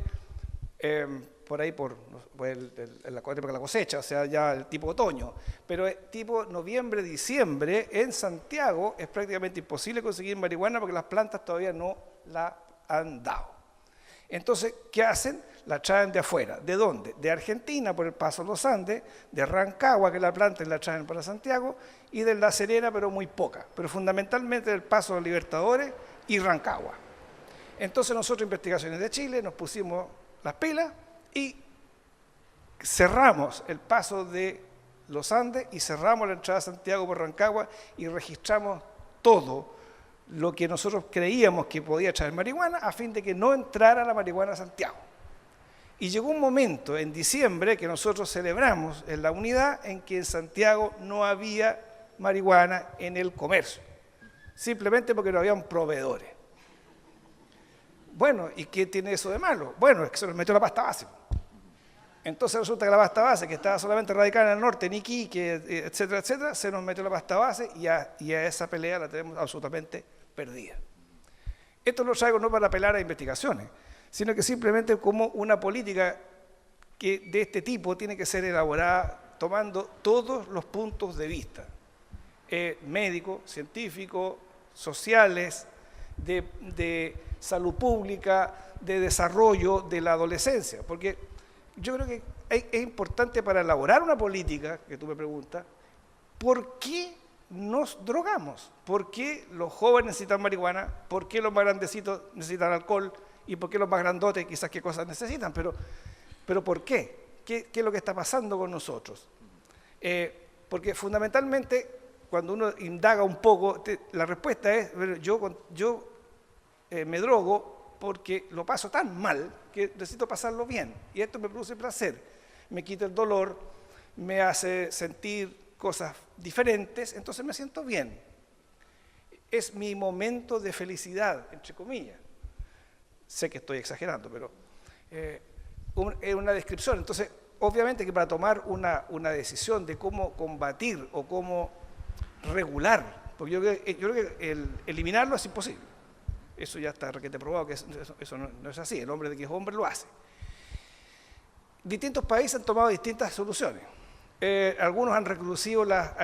por ahí por la época de la cosecha, o sea, ya el tipo otoño. Pero tipo noviembre, diciembre, en Santiago es prácticamente imposible conseguir marihuana porque las plantas todavía no la han dado. Entonces, ¿qué hacen? La traen de afuera. ¿De dónde? De Argentina, por el paso de los Andes, de Rancagua, que la plantan y la traen para Santiago, y de La Serena, pero muy poca. Pero fundamentalmente del paso de los Libertadores y Rancagua. Entonces nosotros, Investigaciones de Chile, nos pusimos las pilas y cerramos el paso de los Andes y cerramos la entrada a Santiago por Rancagua y registramos todo lo que nosotros creíamos que podía traer marihuana a fin de que no entrara la marihuana a Santiago. Y llegó un momento en diciembre que nosotros celebramos en la unidad en que en Santiago no había marihuana en el comercio, simplemente porque no habían proveedores. Bueno, ¿y qué tiene eso de malo? Bueno, es que se nos metió la pasta base. Entonces resulta que la pasta base, que estaba solamente radicada en el norte, en Iquique, etcétera, etcétera, se nos metió la pasta base y a esa pelea la tenemos absolutamente perdida. Esto lo traigo no para apelar a investigaciones, sino que simplemente como una política que de este tipo tiene que ser elaborada tomando todos los puntos de vista, médicos, científicos, sociales, de salud pública, de desarrollo de la adolescencia, porque yo creo que es importante para elaborar una política, que tú me preguntas, ¿por qué nos drogamos? ¿Por qué los jóvenes necesitan marihuana? ¿Por qué los más grandecitos necesitan alcohol? ¿Y por qué los más grandotes quizás qué cosas necesitan? Pero ¿por qué? ¿Qué es lo que está pasando con nosotros? Porque fundamentalmente, cuando uno indaga un poco, la respuesta es, yo me drogo porque lo paso tan mal que necesito pasarlo bien. Y esto me produce placer, me quita el dolor, me hace sentir cosas diferentes, entonces me siento bien. Es mi momento de felicidad, entre comillas. Sé que estoy exagerando, pero es una descripción. Entonces, obviamente que para tomar una decisión de cómo combatir o cómo regular, porque yo creo que eliminarlo es imposible. Eso ya está requete probado, que eso no es así. El hombre de que es hombre lo hace. Distintos países han tomado distintas soluciones. Algunos han recrudecido las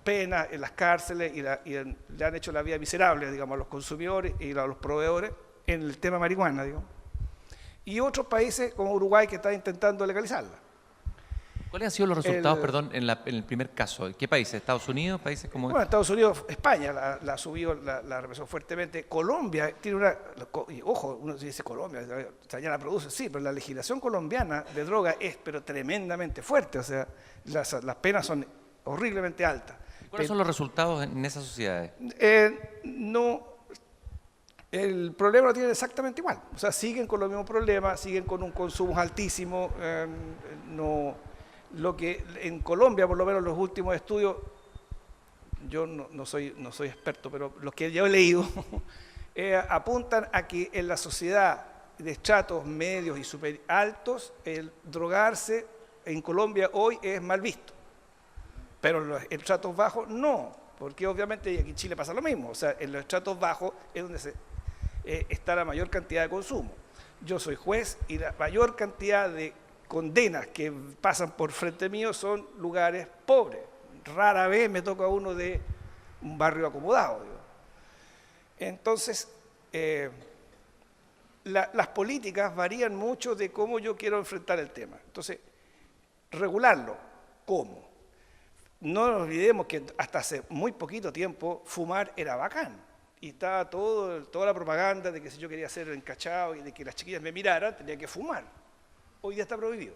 penas en las cárceles y le han hecho la vida miserable, digamos, a los consumidores y a los proveedores en el tema marihuana, digamos. Y otros países como Uruguay que están intentando legalizarla. ¿Cuáles han sido los resultados, perdón, en el primer caso? ¿Qué países? ¿Estados Unidos? ¿Países como Bueno, Estados Unidos, España la ha subido, la represó fuertemente. Colombia tiene una... Ojo, uno dice Colombia, o sea, ya la produce, sí, pero la legislación colombiana de droga es pero tremendamente fuerte, o sea, las penas son horriblemente altas. ¿Cuáles son los resultados en esas sociedades? No, el problema lo tienen exactamente igual. O sea, siguen con los mismos problemas, siguen con un consumo altísimo. Lo que en Colombia, por lo menos los últimos estudios, yo no soy experto, pero los que yo he leído apuntan a que en la sociedad de estratos medios y super altos, el drogarse en Colombia hoy es mal visto. Pero en los estratos bajos no, porque obviamente aquí en Chile pasa lo mismo. O sea, en los estratos bajos es donde está la mayor cantidad de consumo. Yo soy juez y la mayor cantidad de condenas que pasan por frente mío son lugares pobres. Rara vez me toca uno de un barrio acomodado. Digo. Entonces, las políticas varían mucho de cómo yo quiero enfrentar el tema. Entonces, regularlo, ¿cómo? No nos olvidemos que hasta hace muy poquito tiempo fumar era bacán. Y estaba toda la propaganda de que si yo quería ser encachado y de que las chiquillas me miraran, tenía que fumar. Hoy día está prohibido.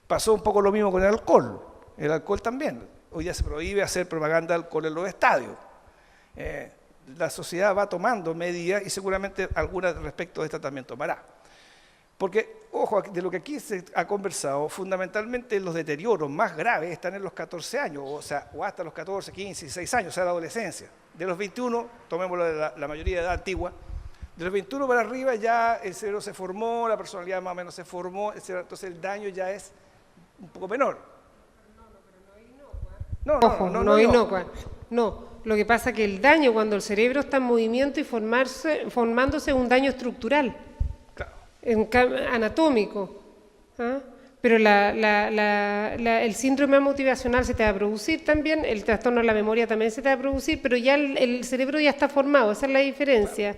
Pasó un poco lo mismo con el alcohol. El alcohol también. Hoy día se prohíbe hacer propaganda de alcohol en los estadios. La sociedad va tomando medidas y seguramente algunas respecto de esta también tomará. Porque, ojo, de lo que aquí se ha conversado, fundamentalmente los deterioros más graves están en los 14 años, o hasta los 14, 15, 16 años, o sea, la adolescencia. De los 21, tomémoslo de la mayoría de edad antigua, de los 21 para arriba ya el cerebro se formó, la personalidad más o menos se formó, etc. Entonces el daño ya es un poco menor. No inocua. No, lo que pasa es que el daño cuando el cerebro está en movimiento y formándose es un daño estructural, anatómico. ¿Ah? Pero el síndrome motivacional se te va a producir también, el trastorno de la memoria también se te va a producir, pero ya el cerebro ya está formado, esa es la diferencia.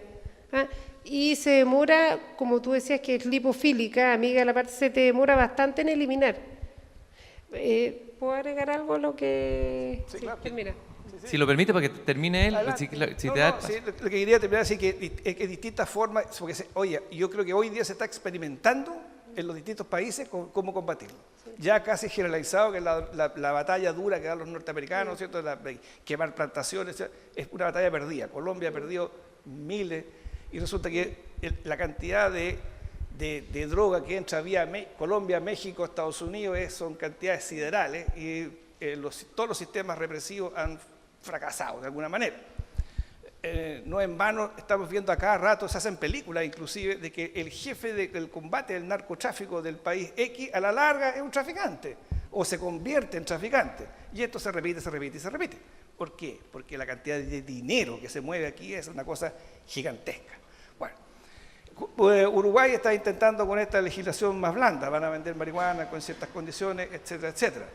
¿Ah? Y se demora, como tú decías que es lipofílica, amiga de la parte, se te demora bastante en eliminar. ¿Puedo agregar algo a lo que...? Sí, claro. Termina. Si lo permite, para que termine él. Lo que quería terminar es que hay distintas formas, porque oye, yo creo que hoy día se está experimentando en los distintos países cómo combatirlo. Sí. Ya casi generalizado que la batalla dura que dan los norteamericanos, sí. ¿Cierto? Quemar plantaciones, es una batalla perdida. Colombia ha perdido miles y resulta que la cantidad de droga que entra vía Colombia, México, Estados Unidos son cantidades siderales y todos los sistemas represivos han fracasado de alguna manera. No en vano estamos viendo a cada rato, se hacen películas inclusive, de que el jefe del combate del narcotráfico del país X a la larga es un traficante o se convierte en traficante. Y esto se repite, se repite y se repite. ¿Por qué? Porque la cantidad de dinero que se mueve aquí es una cosa gigantesca. Bueno, Uruguay está intentando con esta legislación más blanda, van a vender marihuana con ciertas condiciones, etcétera, etcétera.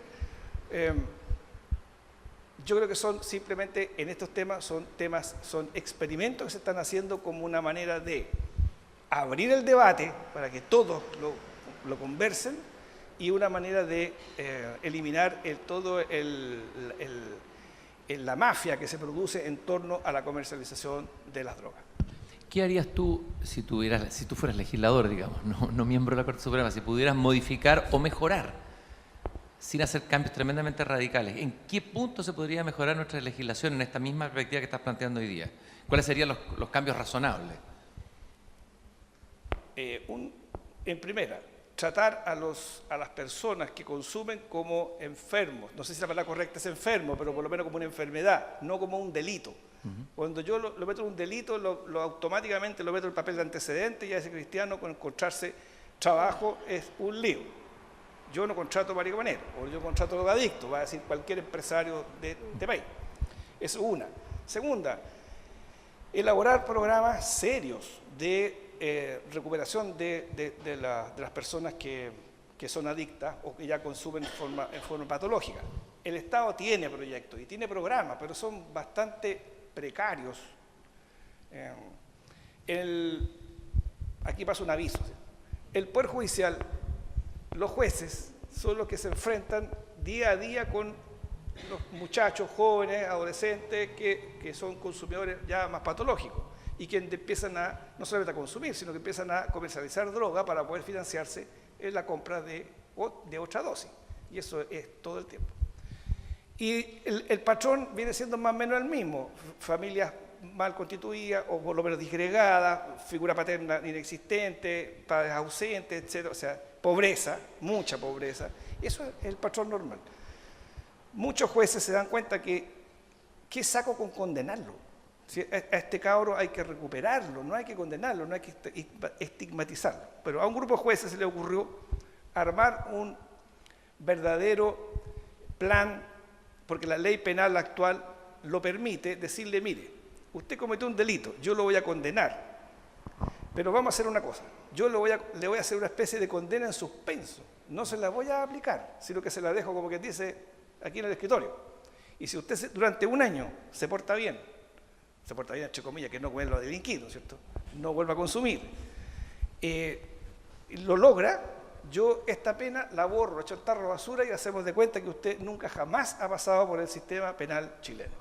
Yo creo que son simplemente, en estos temas, son experimentos que se están haciendo como una manera de abrir el debate para que todos lo conversen y una manera de eliminar la mafia que se produce en torno a la comercialización de las drogas. ¿Qué harías tú si tú fueras legislador, digamos, no miembro de la Corte Suprema, si pudieras modificar o mejorar sin hacer cambios tremendamente radicales? ¿En qué punto se podría mejorar nuestra legislación en esta misma perspectiva que estás planteando hoy día? ¿Cuáles serían los cambios razonables? En primera, tratar a las personas que consumen como enfermos. No sé si la palabra correcta es enfermo, pero por lo menos como una enfermedad, no como un delito. Cuando yo lo meto en un delito, automáticamente lo meto en el papel de antecedente y a ese cristiano con encontrarse trabajo es un lío. Yo no contrato marihuanero, o yo contrato drogadicto, va a decir cualquier empresario de este país. Eso es una. Segunda, elaborar programas serios de recuperación de las personas que son adictas o que ya consumen en forma patológica. El Estado tiene proyectos y tiene programas, pero son bastante precarios. Aquí pasa un aviso. El Poder Judicial, los jueces, son los que se enfrentan día a día con los muchachos, jóvenes, adolescentes, que son consumidores ya más patológicos y que empiezan no solamente a consumir, sino que empiezan a comercializar droga para poder financiarse en la compra de otra dosis. Y eso es todo el tiempo. Y el patrón viene siendo más o menos el mismo, familias mal constituidas o por lo menos disgregadas, figura paterna inexistente, padres ausentes, etc. O sea, pobreza, mucha pobreza. Eso es el patrón normal. Muchos jueces se dan cuenta que ¿qué saco con condenarlo? Si a este cabro hay que recuperarlo, no hay que condenarlo, no hay que estigmatizarlo. Pero a un grupo de jueces se le ocurrió armar un verdadero plan, porque la ley penal actual lo permite, decirle, mire, usted cometió un delito, yo lo voy a condenar, pero vamos a hacer una cosa, yo le voy a hacer una especie de condena en suspenso, no se la voy a aplicar, sino que se la dejo como que dice aquí en el escritorio. Y si usted durante un año se porta bien entre comillas, que no vuelva a delinquir, ¿no es cierto? No vuelva a consumir, lo logra, yo esta pena la borro, echo el tarro a la basura y hacemos de cuenta que usted nunca jamás ha pasado por el sistema penal chileno.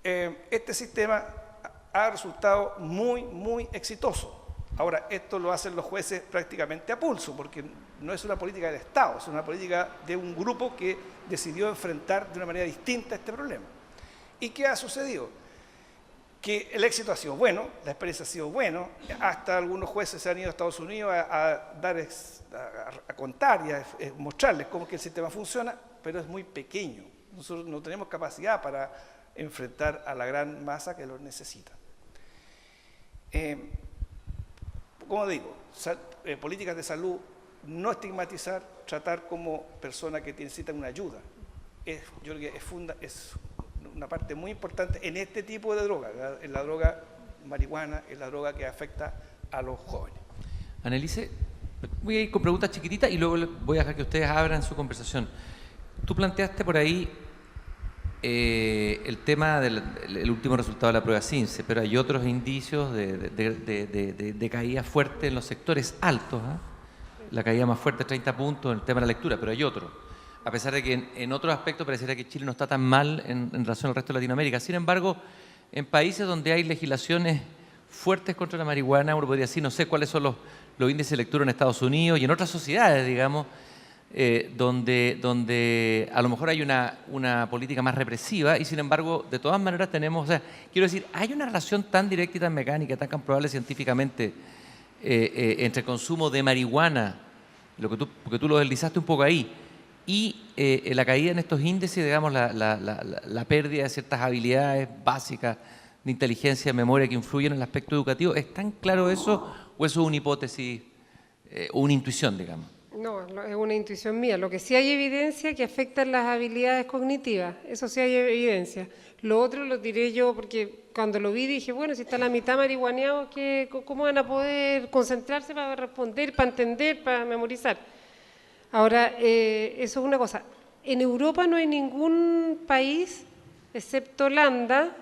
Este sistema ha resultado muy, muy exitoso. Ahora, esto lo hacen los jueces prácticamente a pulso, porque no es una política del Estado, es una política de un grupo que decidió enfrentar de una manera distinta este problema. ¿Y qué ha sucedido? Que el éxito ha sido bueno, la experiencia ha sido buena, hasta algunos jueces se han ido a Estados Unidos a contar y a mostrarles cómo es que el sistema funciona, pero es muy pequeño. Nosotros no tenemos capacidad para enfrentar a la gran masa que lo necesita. Como digo, políticas de salud, no estigmatizar, tratar como personas que necesitan una ayuda. Yo creo que es una parte muy importante en este tipo de droga, en la droga marihuana, en la droga que afecta a los jóvenes. Annelise, voy a ir con preguntas chiquititas y luego voy a dejar que ustedes abran su conversación. Tú planteaste por ahí el tema del último resultado de la prueba CINCE, pero hay otros indicios de caída fuerte en los sectores altos, ¿eh? La caída más fuerte es 30 puntos en el tema de la lectura, pero hay otros. A pesar de que en otros aspectos pareciera que Chile no está tan mal en relación al resto de Latinoamérica. Sin embargo, en países donde hay legislaciones fuertes contra la marihuana, uno podría decir, no sé cuáles son los índices de lectura en Estados Unidos y en otras sociedades, digamos, donde a lo mejor hay una política más represiva y sin embargo, de todas maneras tenemos, o sea, quiero decir, hay una relación tan directa y tan mecánica, tan comprobable científicamente entre el consumo de marihuana, porque tú lo deslizaste un poco ahí, y la caída en estos índices, digamos, la pérdida de ciertas habilidades básicas de inteligencia, de memoria que influyen en el aspecto educativo. ¿Es tan claro eso o eso es una hipótesis o una intuición, digamos? No, es una intuición mía. Lo que sí hay evidencia que afectan las habilidades cognitivas, eso sí hay evidencia. Lo otro lo diré yo porque cuando lo vi dije, bueno, si está la mitad marihuaneados, ¿cómo van a poder concentrarse para responder, para entender, para memorizar? Ahora, eso es una cosa. En Europa no hay ningún país, excepto Holanda,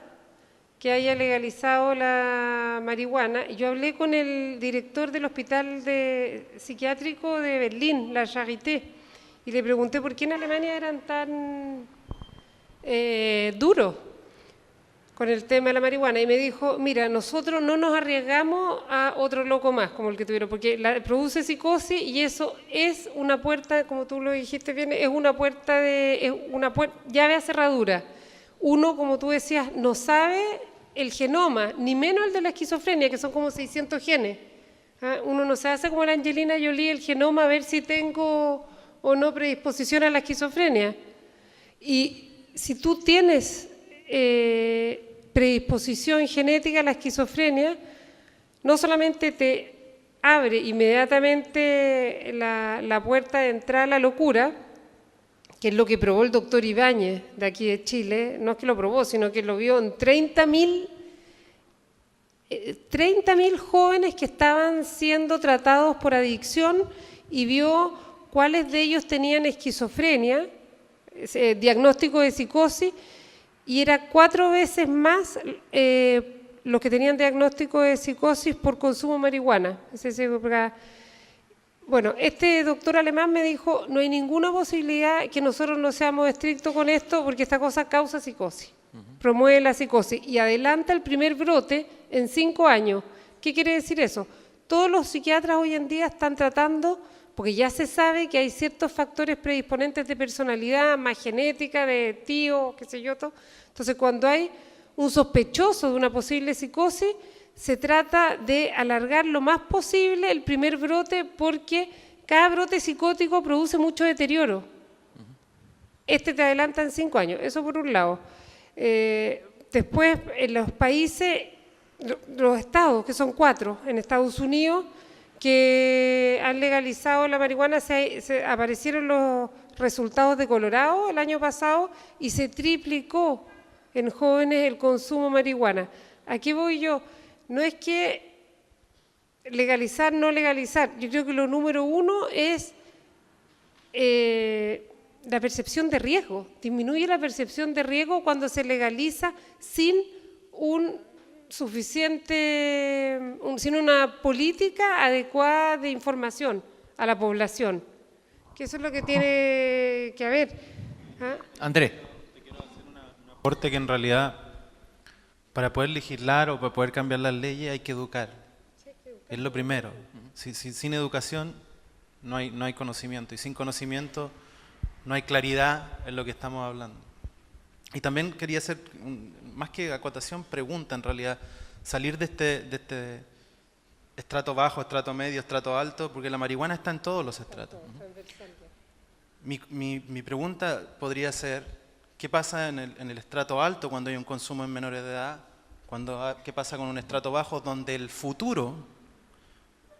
que haya legalizado la marihuana. Yo hablé con el director del hospital psiquiátrico de Berlín, la Charité, y le pregunté por qué en Alemania eran tan duros con el tema de la marihuana. Y me dijo, mira, nosotros no nos arriesgamos a otro loco más, como el que tuvieron, porque produce psicosis y eso es una puerta, como tú lo dijiste bien, es una puerta llave a cerradura. Uno, como tú decías, no sabe el genoma, ni menos el de la esquizofrenia, que son como 600 genes. ¿Ah? Uno no se hace como la Angelina Jolie el genoma a ver si tengo o no predisposición a la esquizofrenia. Y si tú tienes predisposición genética a la esquizofrenia, no solamente te abre inmediatamente la puerta de entrada a la locura, que es lo que probó el doctor Ibáñez de aquí de Chile, no es que lo probó, sino que lo vio en 30.000 jóvenes que estaban siendo tratados por adicción y vio cuáles de ellos tenían esquizofrenia, diagnóstico de psicosis, y era 4 veces más los que tenían diagnóstico de psicosis por consumo de marihuana. Bueno, este doctor alemán me dijo, no hay ninguna posibilidad que nosotros no seamos estrictos con esto porque esta cosa causa psicosis, promueve la psicosis y adelanta el primer brote en 5 años. ¿Qué quiere decir eso? Todos los psiquiatras hoy en día están tratando porque ya se sabe que hay ciertos factores predisponentes de personalidad, más genética, de tío, qué sé yo, todo. Entonces, cuando hay un sospechoso de una posible psicosis, se trata de alargar lo más posible el primer brote, porque cada brote psicótico produce mucho deterioro. Te adelanta en 5 años, eso por un lado. Después, en los países, los estados, que son 4, en Estados Unidos, que han legalizado la marihuana, aparecieron los resultados de Colorado el año pasado y se triplicó en jóvenes el consumo de marihuana. ¿A qué voy yo? No es que legalizar, no legalizar. Yo creo que lo número 1 es la percepción de riesgo. Disminuye la percepción de riesgo cuando se legaliza sin sin una política adecuada de información a la población. Que eso es lo que tiene que haber. ¿Ah? Andrés. Aporte que en realidad para poder legislar o para poder cambiar las leyes hay que educar. Es lo primero. Sin educación no hay conocimiento, y sin conocimiento no hay claridad en lo que estamos hablando. Y también quería hacer, más que acotación, pregunta en realidad, salir de este estrato bajo, estrato medio, estrato alto, porque la marihuana está en todos los estratos. Mi pregunta podría ser, ¿qué pasa en el estrato alto cuando hay un consumo en menores de edad? ¿Qué pasa con un estrato bajo donde el futuro,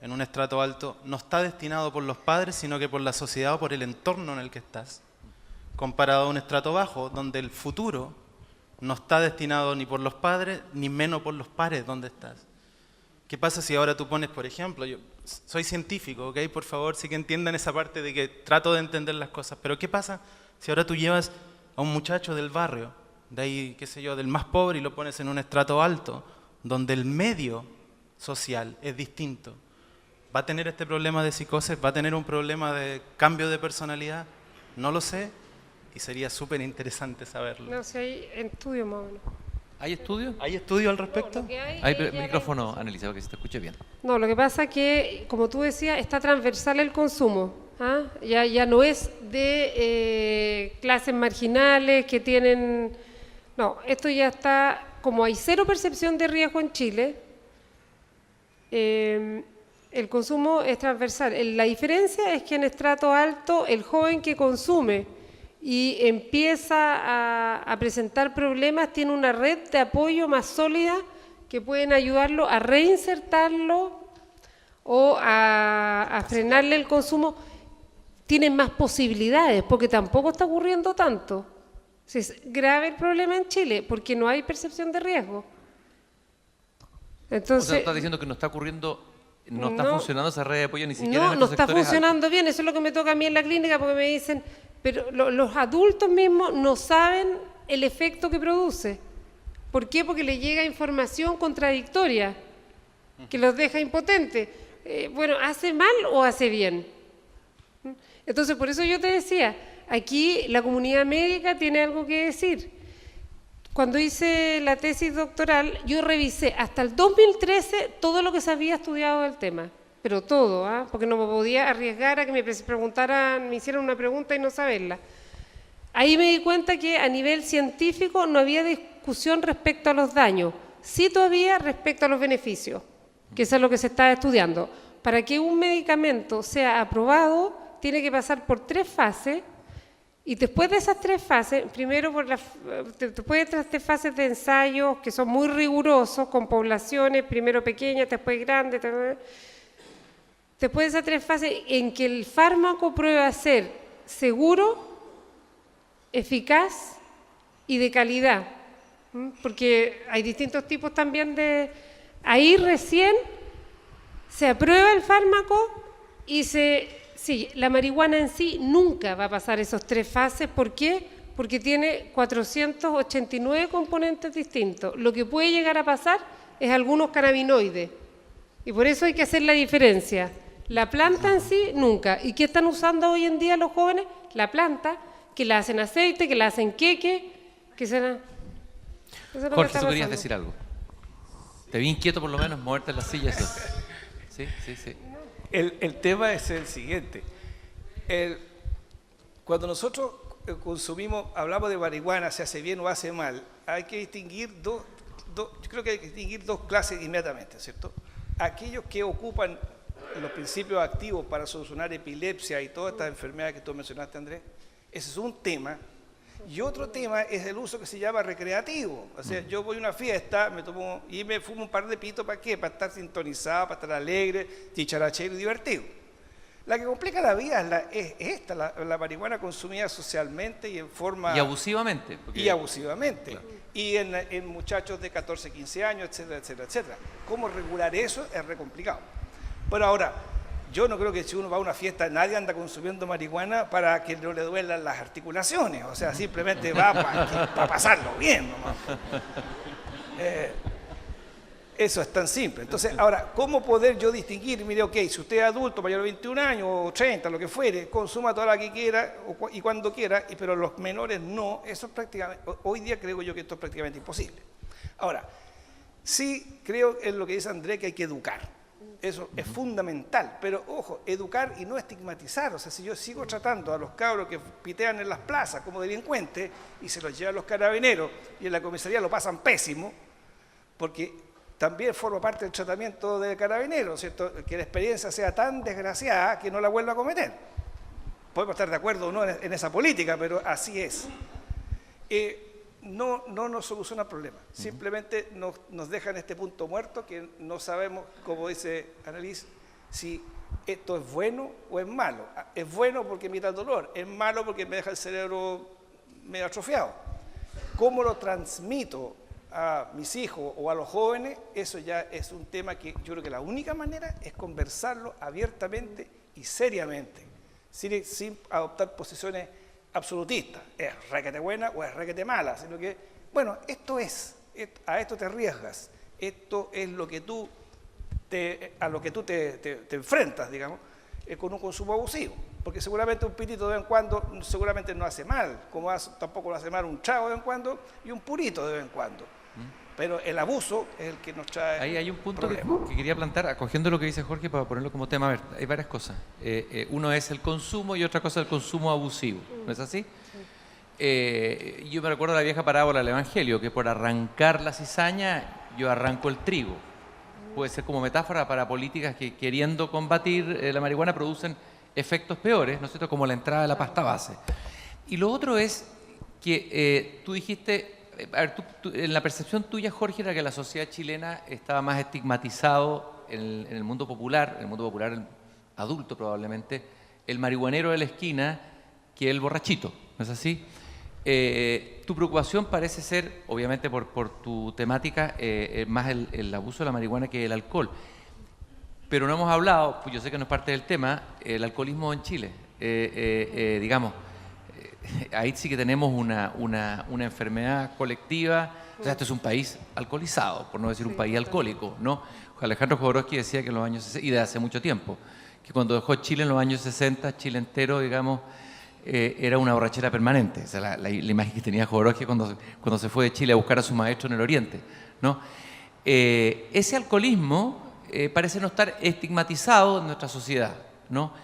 en un estrato alto, no está destinado por los padres, sino que por la sociedad o por el entorno en el que estás? Comparado a un estrato bajo, donde el futuro no está destinado ni por los padres, ni menos por los pares donde estás. ¿Qué pasa si ahora tú pones, por ejemplo, yo soy científico, ¿ok? Por favor, sí que entiendan esa parte de que trato de entender las cosas, pero ¿qué pasa si ahora tú llevas a un muchacho del barrio, de ahí, qué sé yo, del más pobre, y lo pones en un estrato alto, donde el medio social es distinto? ¿Va a tener este problema de psicosis? ¿Va a tener un problema de cambio de personalidad? No lo sé, y sería súper interesante saberlo. No sé, hay estudios más o menos. ¿Hay estudios? ¿Hay estudios al respecto? No, Hay micrófono, Annelisa, para que se te escuche bien. No, lo que pasa es que, como tú decías, está transversal el consumo. ¿Ah? Ya no es de clases marginales que tienen... No, esto ya está... Como hay cero percepción de riesgo en Chile, el consumo es transversal. La diferencia es que en estrato alto, el joven que consume y empieza a presentar problemas tiene una red de apoyo más sólida que pueden ayudarlo a reinsertarlo o a frenarle el consumo. Tienen más posibilidades, porque tampoco está ocurriendo tanto. Es grave el problema en Chile, porque no hay percepción de riesgo. Entonces, O sea, estás diciendo que no está ocurriendo, no está funcionando esa red de apoyo ni siquiera en no estos está sectores funcionando bien. Eso es lo que me toca a mí en la clínica, porque me dicen, pero los adultos mismos no saben el efecto que produce. ¿Por qué? Porque le llega información contradictoria, que los deja impotentes. Bueno, ¿hace mal o hace bien? Entonces, por eso yo te decía, aquí la comunidad médica tiene algo que decir. Cuando hice la tesis doctoral, yo revisé hasta el 2013 todo lo que se había estudiado del tema, pero todo, porque no me podía arriesgar a que me preguntaran, me hicieran una pregunta y no saberla. Ahí me di cuenta que a nivel científico no había discusión respecto a los daños, sí todavía respecto a los beneficios, que eso es lo que se está estudiando. Para que un medicamento sea aprobado, tiene que pasar por 3 fases, y después de esas 3 fases, primero después de 3 fases de ensayos que son muy rigurosos, con poblaciones, primero pequeñas, después grandes, después de esas 3 fases en que el fármaco prueba ser seguro, eficaz y de calidad, porque hay distintos tipos también de... Ahí recién se aprueba el fármaco y sí, la marihuana en sí nunca va a pasar esas 3 fases. ¿Por qué? Porque tiene 489 componentes distintos. Lo que puede llegar a pasar es algunos cannabinoides. Y por eso hay que hacer la diferencia. La planta en sí, nunca. ¿Y qué están usando hoy en día los jóvenes? La planta, que la hacen aceite, que la hacen queque, que se la... Jorge, tú querías decir algo. Te vi inquieto por lo menos, moverte en la silla. Eso. Sí. el tema es el siguiente. Cuando nosotros consumimos, hablamos de marihuana, se hace bien o hace mal, hay que distinguir yo creo que hay que distinguir dos clases inmediatamente, ¿cierto? Aquellos que ocupan los principios activos para solucionar epilepsia y todas estas enfermedades que tú mencionaste, Andrés, ese es un tema. Y otro tema es el uso que se llama recreativo. O sea, yo voy a una fiesta y me fumo un par de pitos, ¿para qué? Para estar sintonizado, para estar alegre, dicharachero y divertido. La que complica la vida es esta, la marihuana consumida socialmente y en forma... Y abusivamente. Y abusivamente. Claro. Y en muchachos de 14, 15 años, etcétera, etcétera, etcétera. ¿Cómo regular eso? Es re complicado. Pero ahora, yo no creo que si uno va a una fiesta, nadie anda consumiendo marihuana para que no le duelan las articulaciones. O sea, simplemente va para pasarlo bien nomás. Eso es tan simple. Entonces, ahora, ¿cómo poder yo distinguir? Mire, ok, si usted es adulto, mayor de 21 años o 30, lo que fuere, consuma toda la que quiera y cuando quiera, pero los menores no, eso es prácticamente, hoy día creo yo que esto es prácticamente imposible. Ahora, sí creo en lo que dice Andrés, que hay que educar. Eso es fundamental, pero ojo, educar y no estigmatizar. O sea, si yo sigo tratando a los cabros que pitean en las plazas como delincuentes y se los llevan los carabineros y en la comisaría lo pasan pésimo, porque también forma parte del tratamiento de carabineros, ¿cierto? Que la experiencia sea tan desgraciada que no la vuelva a cometer. Podemos estar de acuerdo o no en esa política, pero así es. No nos soluciona el problema, simplemente nos deja en este punto muerto que no sabemos, como dice Annelies, si esto es bueno o es malo. Es bueno porque me da dolor, es malo porque me deja el cerebro medio atrofiado. ¿Cómo lo transmito a mis hijos o a los jóvenes? Eso ya es un tema que yo creo que la única manera es conversarlo abiertamente y seriamente, sin adoptar posiciones absolutistas, es requete buena o es requete mala, sino que, bueno, a esto te arriesgas, esto es lo que a lo que tú te enfrentas, digamos, con un consumo abusivo, porque seguramente un pitito de vez en cuando seguramente no hace mal, como tampoco lo hace mal un trago de vez en cuando y un purito de vez en cuando. Pero el abuso es el que nos trae. Ahí hay un punto que quería plantar, acogiendo lo que dice Jorge para ponerlo como tema. A ver, hay varias cosas. Uno es el consumo y otra cosa el consumo abusivo. ¿No es así? Yo me recuerdo la vieja parábola del Evangelio, que por arrancar la cizaña yo arranco el trigo. Puede ser como metáfora para políticas que queriendo combatir la marihuana producen efectos peores, ¿no es cierto? Como la entrada de la pasta base. Y lo otro es que tú dijiste... A ver, en la percepción tuya, Jorge, era que la sociedad chilena estaba más estigmatizado en el mundo popular, el adulto probablemente, el marihuanero de la esquina que el borrachito, ¿no es así? Tu preocupación parece ser, obviamente por tu temática, más el abuso de la marihuana que el alcohol. Pero no hemos hablado, pues yo sé que no es parte del tema, el alcoholismo en Chile. Digamos, ahí sí que tenemos una enfermedad colectiva. O sea, este es un país alcoholizado, por no decir un país alcohólico, ¿no? Alejandro Jodorowsky decía que en los años 60, y de hace mucho tiempo, que cuando dejó Chile en los años 60, Chile entero, digamos, era una borrachera permanente. O sea, la imagen que tenía Jodorowsky cuando se fue de Chile a buscar a su maestro en el Oriente, ¿no? Ese alcoholismo parece no estar estigmatizado en nuestra sociedad, ¿no?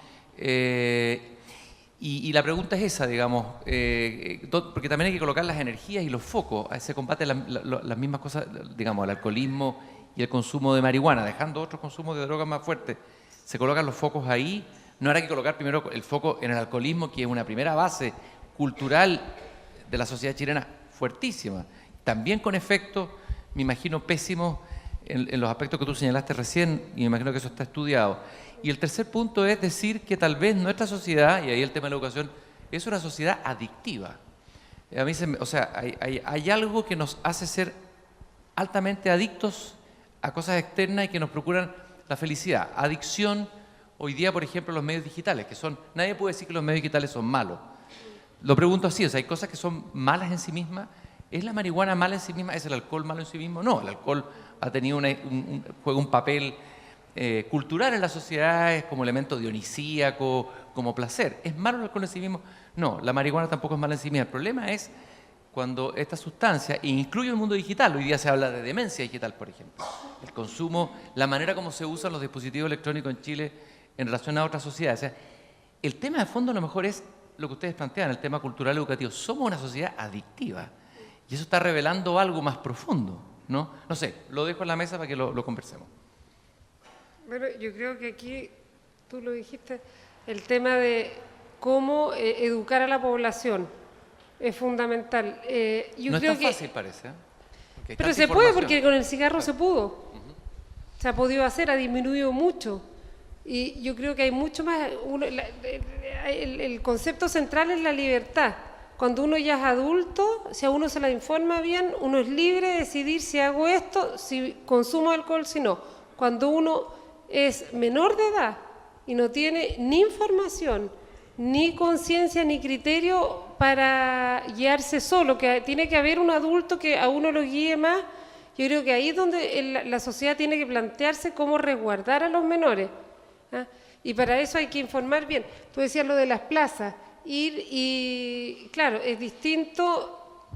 Y la pregunta es esa, digamos, porque también hay que colocar las energías y los focos. Se combaten las mismas cosas, digamos, el alcoholismo y el consumo de marihuana, dejando otros consumos de drogas más fuertes. Se colocan los focos ahí. No habrá que colocar primero el foco en el alcoholismo, que es una primera base cultural de la sociedad chilena fuertísima. También con efectos, me imagino, pésimos en los aspectos que tú señalaste recién, y me imagino que eso está estudiado. Y el tercer punto es decir que tal vez nuestra sociedad, y ahí el tema de la educación, es una sociedad adictiva. A mí hay algo que nos hace ser altamente adictos a cosas externas y que nos procuran la felicidad. Adicción, hoy día, por ejemplo, los medios digitales, nadie puede decir que los medios digitales son malos. Lo pregunto así, hay cosas que son malas en sí mismas. ¿Es la marihuana mala en sí misma? ¿Es el alcohol malo en sí mismo? No, el alcohol ha tenido juega un papel cultural en las sociedades como elemento dionisíaco, como placer. ¿Es malo el alcohol en sí mismo? No, la marihuana tampoco es mala en sí misma. El problema es cuando esta sustancia, incluye el mundo digital, hoy día se habla de demencia digital, por ejemplo. El consumo, la manera como se usan los dispositivos electrónicos en Chile en relación a otras sociedades. O sea, el tema de fondo a lo mejor es lo que ustedes plantean, el tema cultural educativo. Somos una sociedad adictiva y eso está revelando algo más profundo, ¿no? No sé, lo dejo en la mesa para que lo conversemos. Bueno, yo creo que aquí, tú lo dijiste, el tema de cómo educar a la población es fundamental. Yo no creo es tan que, fácil, parece. ¿Eh? Porque hay pero tanta se puede, información. porque con el cigarro se pudo. Se ha podido hacer, ha disminuido mucho. Y yo creo que hay mucho más. El concepto central es la libertad. Cuando uno ya es adulto, si a uno se la informa bien, uno es libre de decidir si hago esto, si consumo alcohol, si no. Cuando uno es menor de edad y no tiene ni información, ni conciencia, ni criterio para guiarse solo, que tiene que haber un adulto que a uno lo guíe más. Yo creo que ahí es donde la sociedad tiene que plantearse cómo resguardar a los menores, ¿ah? Y para eso hay que informar bien. Tú decías lo de las plazas, ir y, claro, es distinto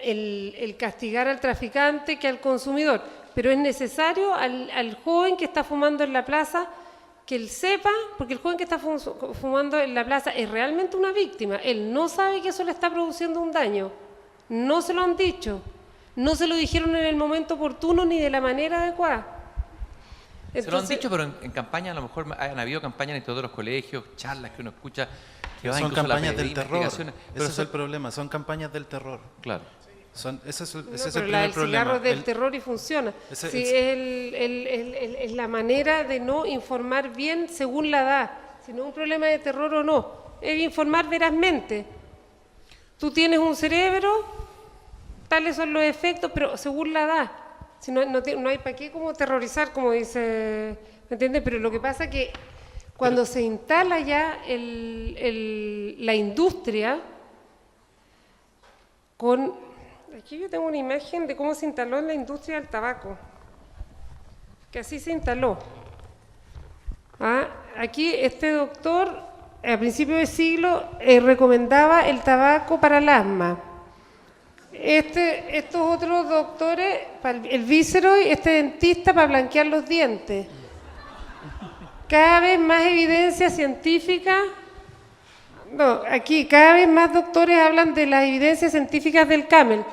el castigar al traficante que al consumidor, pero es necesario al joven que está fumando en la plaza que él sepa, porque el joven que está fumando en la plaza es realmente una víctima, él no sabe que eso le está produciendo un daño, no se lo han dicho, no se lo dijeron en el momento oportuno ni de la manera adecuada. Entonces, se lo han dicho, pero en campaña a lo mejor han habido campañas en todos los colegios, charlas que uno escucha, que van son incluso a la campañas del PDI, terror. investigaciones, pero Ese es el problema, son campañas del terror. Claro. Ese es el no, ese es pero el la primer del problema. cigarro es del terror y funciona. Sí, es la manera de no informar bien según la edad, si no es un problema de terror o no, es informar verazmente. Tú tienes un cerebro, tales son los efectos, pero según la edad. Si no hay para qué como terrorizar, como dice, ¿me entiendes? Pero lo que pasa es que cuando se instala ya la industria con... Aquí yo tengo una imagen de cómo se instaló en la industria del tabaco, que así se instaló. Aquí este doctor, a principios de siglo, recomendaba el tabaco para el asma. Estos otros doctores, el Viceroy, este dentista para blanquear los dientes. Cada vez más evidencia científica. No, aquí cada vez más doctores hablan de las evidencias científicas del Camel.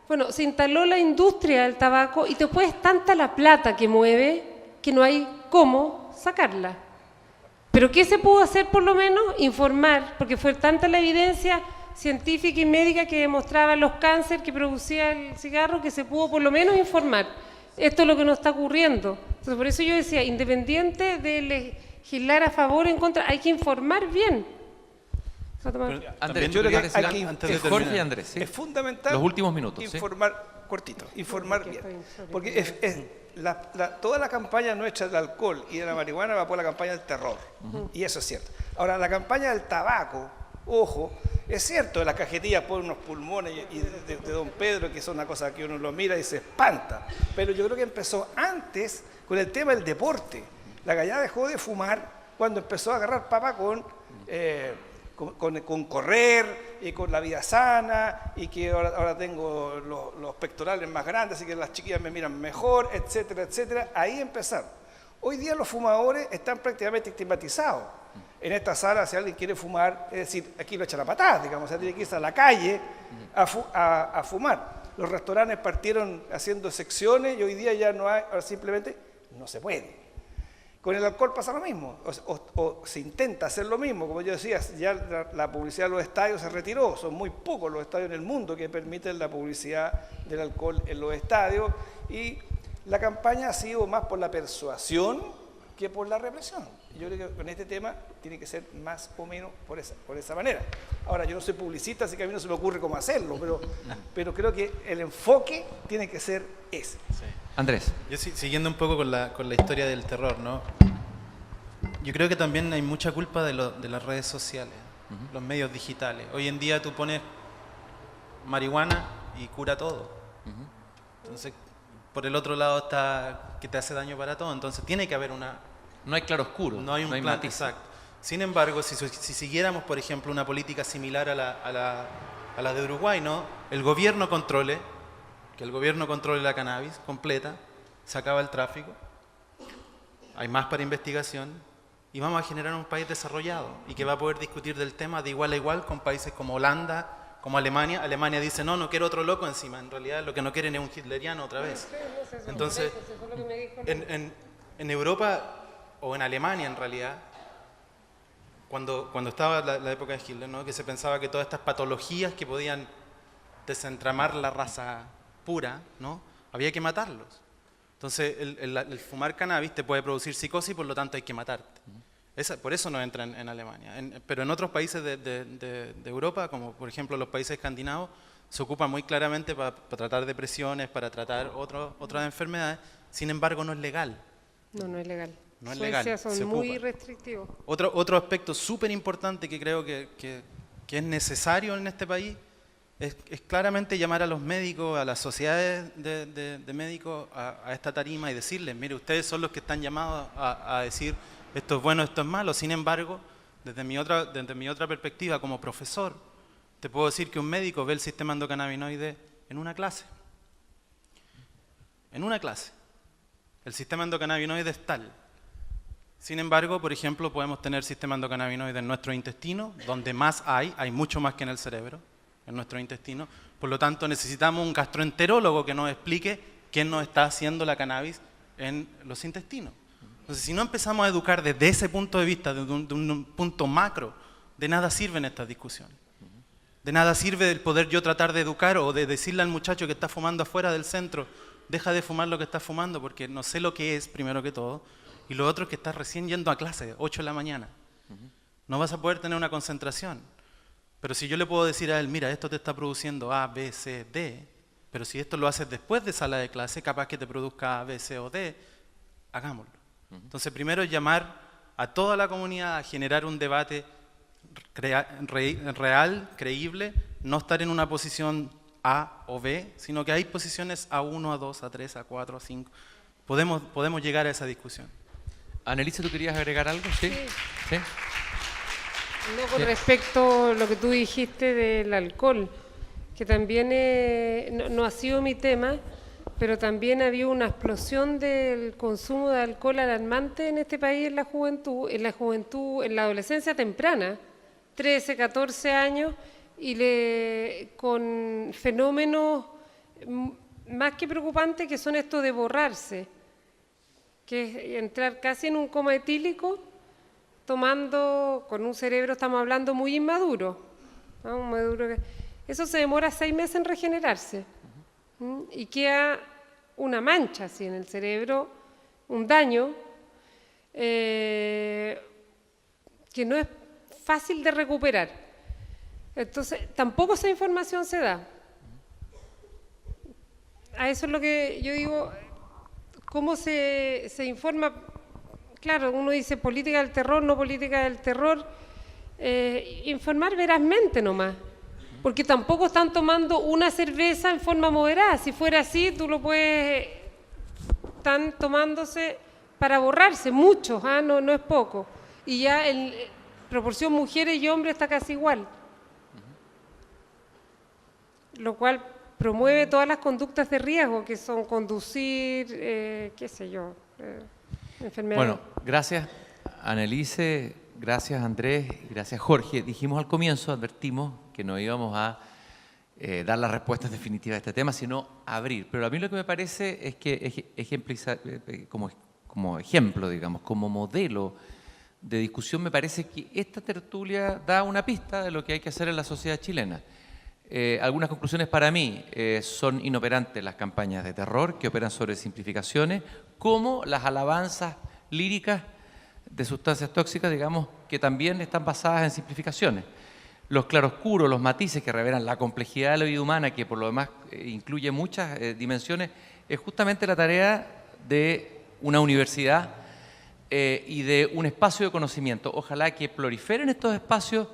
Bueno, se instaló la industria del tabaco y después es tanta la plata que mueve que no hay cómo sacarla. Pero ¿qué se pudo hacer por lo menos? Informar, porque fue tanta la evidencia científica y médica que demostraba los cánceres que producía el cigarro que se pudo por lo menos informar. Esto es lo que no está ocurriendo. Entonces, por eso yo decía, independiente de legislar a favor o en contra, hay que informar bien. Andrés, yo creo que antes de hay que terminar, Jorge y Andrés, ¿sí? Es fundamental Los últimos minutos, ¿sí? informar, cortito, informar bien. Porque toda la campaña nuestra del alcohol y de la marihuana va por la campaña del terror. Y eso es cierto. Ahora, la campaña del tabaco, ojo, es cierto, las cajetillas ponen unos pulmones y de Don Pedro, que son una cosa que uno lo mira y se espanta. Pero yo creo que empezó antes con el tema del deporte. La gallada dejó de fumar cuando empezó a agarrar papa con correr y con la vida sana y que ahora tengo los pectorales más grandes así que las chiquillas me miran mejor, etcétera, etcétera. Ahí empezaron. Hoy día los fumadores están prácticamente estigmatizados. En esta sala, si alguien quiere fumar, es decir, aquí lo echan a patadas, digamos, o sea, tiene que irse a la calle a fumar. Los restaurantes partieron haciendo secciones y hoy día ya no hay, ahora simplemente no se puede. Con el alcohol pasa lo mismo, o se intenta hacer lo mismo, como yo decía, ya la publicidad de los estadios se retiró, son muy pocos los estadios en el mundo que permiten la publicidad del alcohol en los estadios y la campaña ha sido más por la persuasión que por la represión. Yo creo que con este tema tiene que ser más o menos por esa manera. Ahora, yo no soy publicista, así que a mí no se me ocurre cómo hacerlo, pero creo que el enfoque tiene que ser ese. Sí. Andrés. Yo siguiendo un poco con la historia del terror, ¿no? Yo creo que también hay mucha culpa de las redes sociales, los medios digitales. Hoy en día tú pones marihuana y cura todo. Entonces, por el otro lado está que te hace daño para todo. Entonces, tiene que haber no hay claroscuro. No hay un plan matiz. exacto. Sin embargo, si siguiéramos, por ejemplo, una política similar a la de Uruguay, ¿no? Que el gobierno controle la cannabis completa, se acaba el tráfico, hay más para investigación y vamos a generar un país desarrollado y que va a poder discutir del tema de igual a igual con países como Holanda, como Alemania. Alemania dice, no, no quiero otro loco encima. En realidad lo que no quieren es un hitleriano otra vez. Entonces, en Europa, o en Alemania en realidad, cuando estaba la época de Hitler, ¿no? Que se pensaba que todas estas patologías que podían desentramar la raza pura, ¿no? Había que matarlos. Entonces, el fumar cannabis te puede producir psicosis y por lo tanto hay que matarte. Por eso no entra en Alemania. Pero en otros países de Europa, como por ejemplo los países escandinavos, se ocupa muy claramente para tratar depresiones, para tratar otras enfermedades. Sin embargo, no es legal. No es legal. No es legal. Suecia son se muy ocupa. restrictivos. Otro aspecto súper importante que creo que es necesario en este país es claramente llamar a los médicos, a las sociedades de médicos a esta tarima y decirles, mire, ustedes son los que están llamados a decir esto es bueno, esto es malo. Sin embargo, desde mi otra perspectiva como profesor, te puedo decir que un médico ve el sistema endocannabinoide en una clase. En una clase. El sistema endocannabinoide es tal. Sin embargo, por ejemplo, podemos tener sistema endocannabinoide en nuestro intestino, donde más hay mucho más que en el cerebro, en nuestro intestino. Por lo tanto, necesitamos un gastroenterólogo que nos explique qué nos está haciendo la cannabis en los intestinos. Entonces, si no empezamos a educar desde ese punto de vista, desde un punto macro, de nada sirven estas discusiones. De nada sirve el poder yo tratar de educar o de decirle al muchacho que está fumando afuera del centro, deja de fumar lo que está fumando porque no sé lo que es, primero que todo. Y lo otro es que estás recién yendo a clase, 8 de la mañana. No vas a poder tener una concentración. Pero si yo le puedo decir a él, mira, esto te está produciendo A, B, C, D, pero si esto lo haces después de sala de clase, capaz que te produzca A, B, C o D, hagámoslo. Entonces, primero es llamar a toda la comunidad a generar un debate real, creíble, no estar en una posición A o B, sino que hay posiciones A1, A2, A3, A4, A5. Podemos llegar a esa discusión. Annelise, ¿tú querías agregar algo? ¿Sí? ¿Sí? No, con respecto a lo que tú dijiste del alcohol, que también no ha sido mi tema, pero también había una explosión del consumo de alcohol alarmante en este país en la juventud, en la adolescencia temprana, 13, 14 años, y con fenómenos más que preocupantes que son estos de borrarse, que es entrar casi en un coma etílico, tomando con un cerebro, estamos hablando, muy inmaduro, ¿no? Eso se demora 6 meses en regenerarse. Y queda una mancha así en el cerebro, un daño que no es fácil de recuperar. Entonces, tampoco esa información se da. A eso es lo que yo digo, ¿cómo se informa? Claro, uno dice política del terror, no política del terror. Informar verazmente nomás. Porque tampoco están tomando una cerveza en forma moderada. Si fuera así, tú lo puedes... Están tomándose para borrarse, muchos, no es poco. Y ya en proporción mujeres y hombres está casi igual. Lo cual promueve todas las conductas de riesgo, que son conducir, qué sé yo, enfermedades. Bueno, gracias Annelise, gracias Andrés, gracias Jorge. Dijimos al comienzo, advertimos que no íbamos a dar las respuestas definitivas a este tema, sino abrir. Pero a mí lo que me parece es que ejemplizar, como ejemplo, digamos, como modelo de discusión, me parece que esta tertulia da una pista de lo que hay que hacer en la sociedad chilena. Algunas conclusiones para mí: son inoperantes las campañas de terror que operan sobre simplificaciones, como las alabanzas líricas de sustancias tóxicas, digamos, que también están basadas en simplificaciones. Los claroscuros, los matices que revelan la complejidad de la vida humana, que por lo demás incluye muchas dimensiones, es justamente la tarea de una universidad y de un espacio de conocimiento. Ojalá que proliferen estos espacios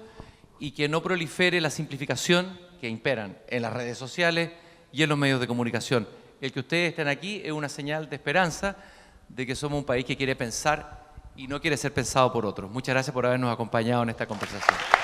y que no prolifere la simplificación que imperan en las redes sociales y en los medios de comunicación. El que ustedes estén aquí es una señal de esperanza de que somos un país que quiere pensar y no quiere ser pensado por otros. Muchas gracias por habernos acompañado en esta conversación.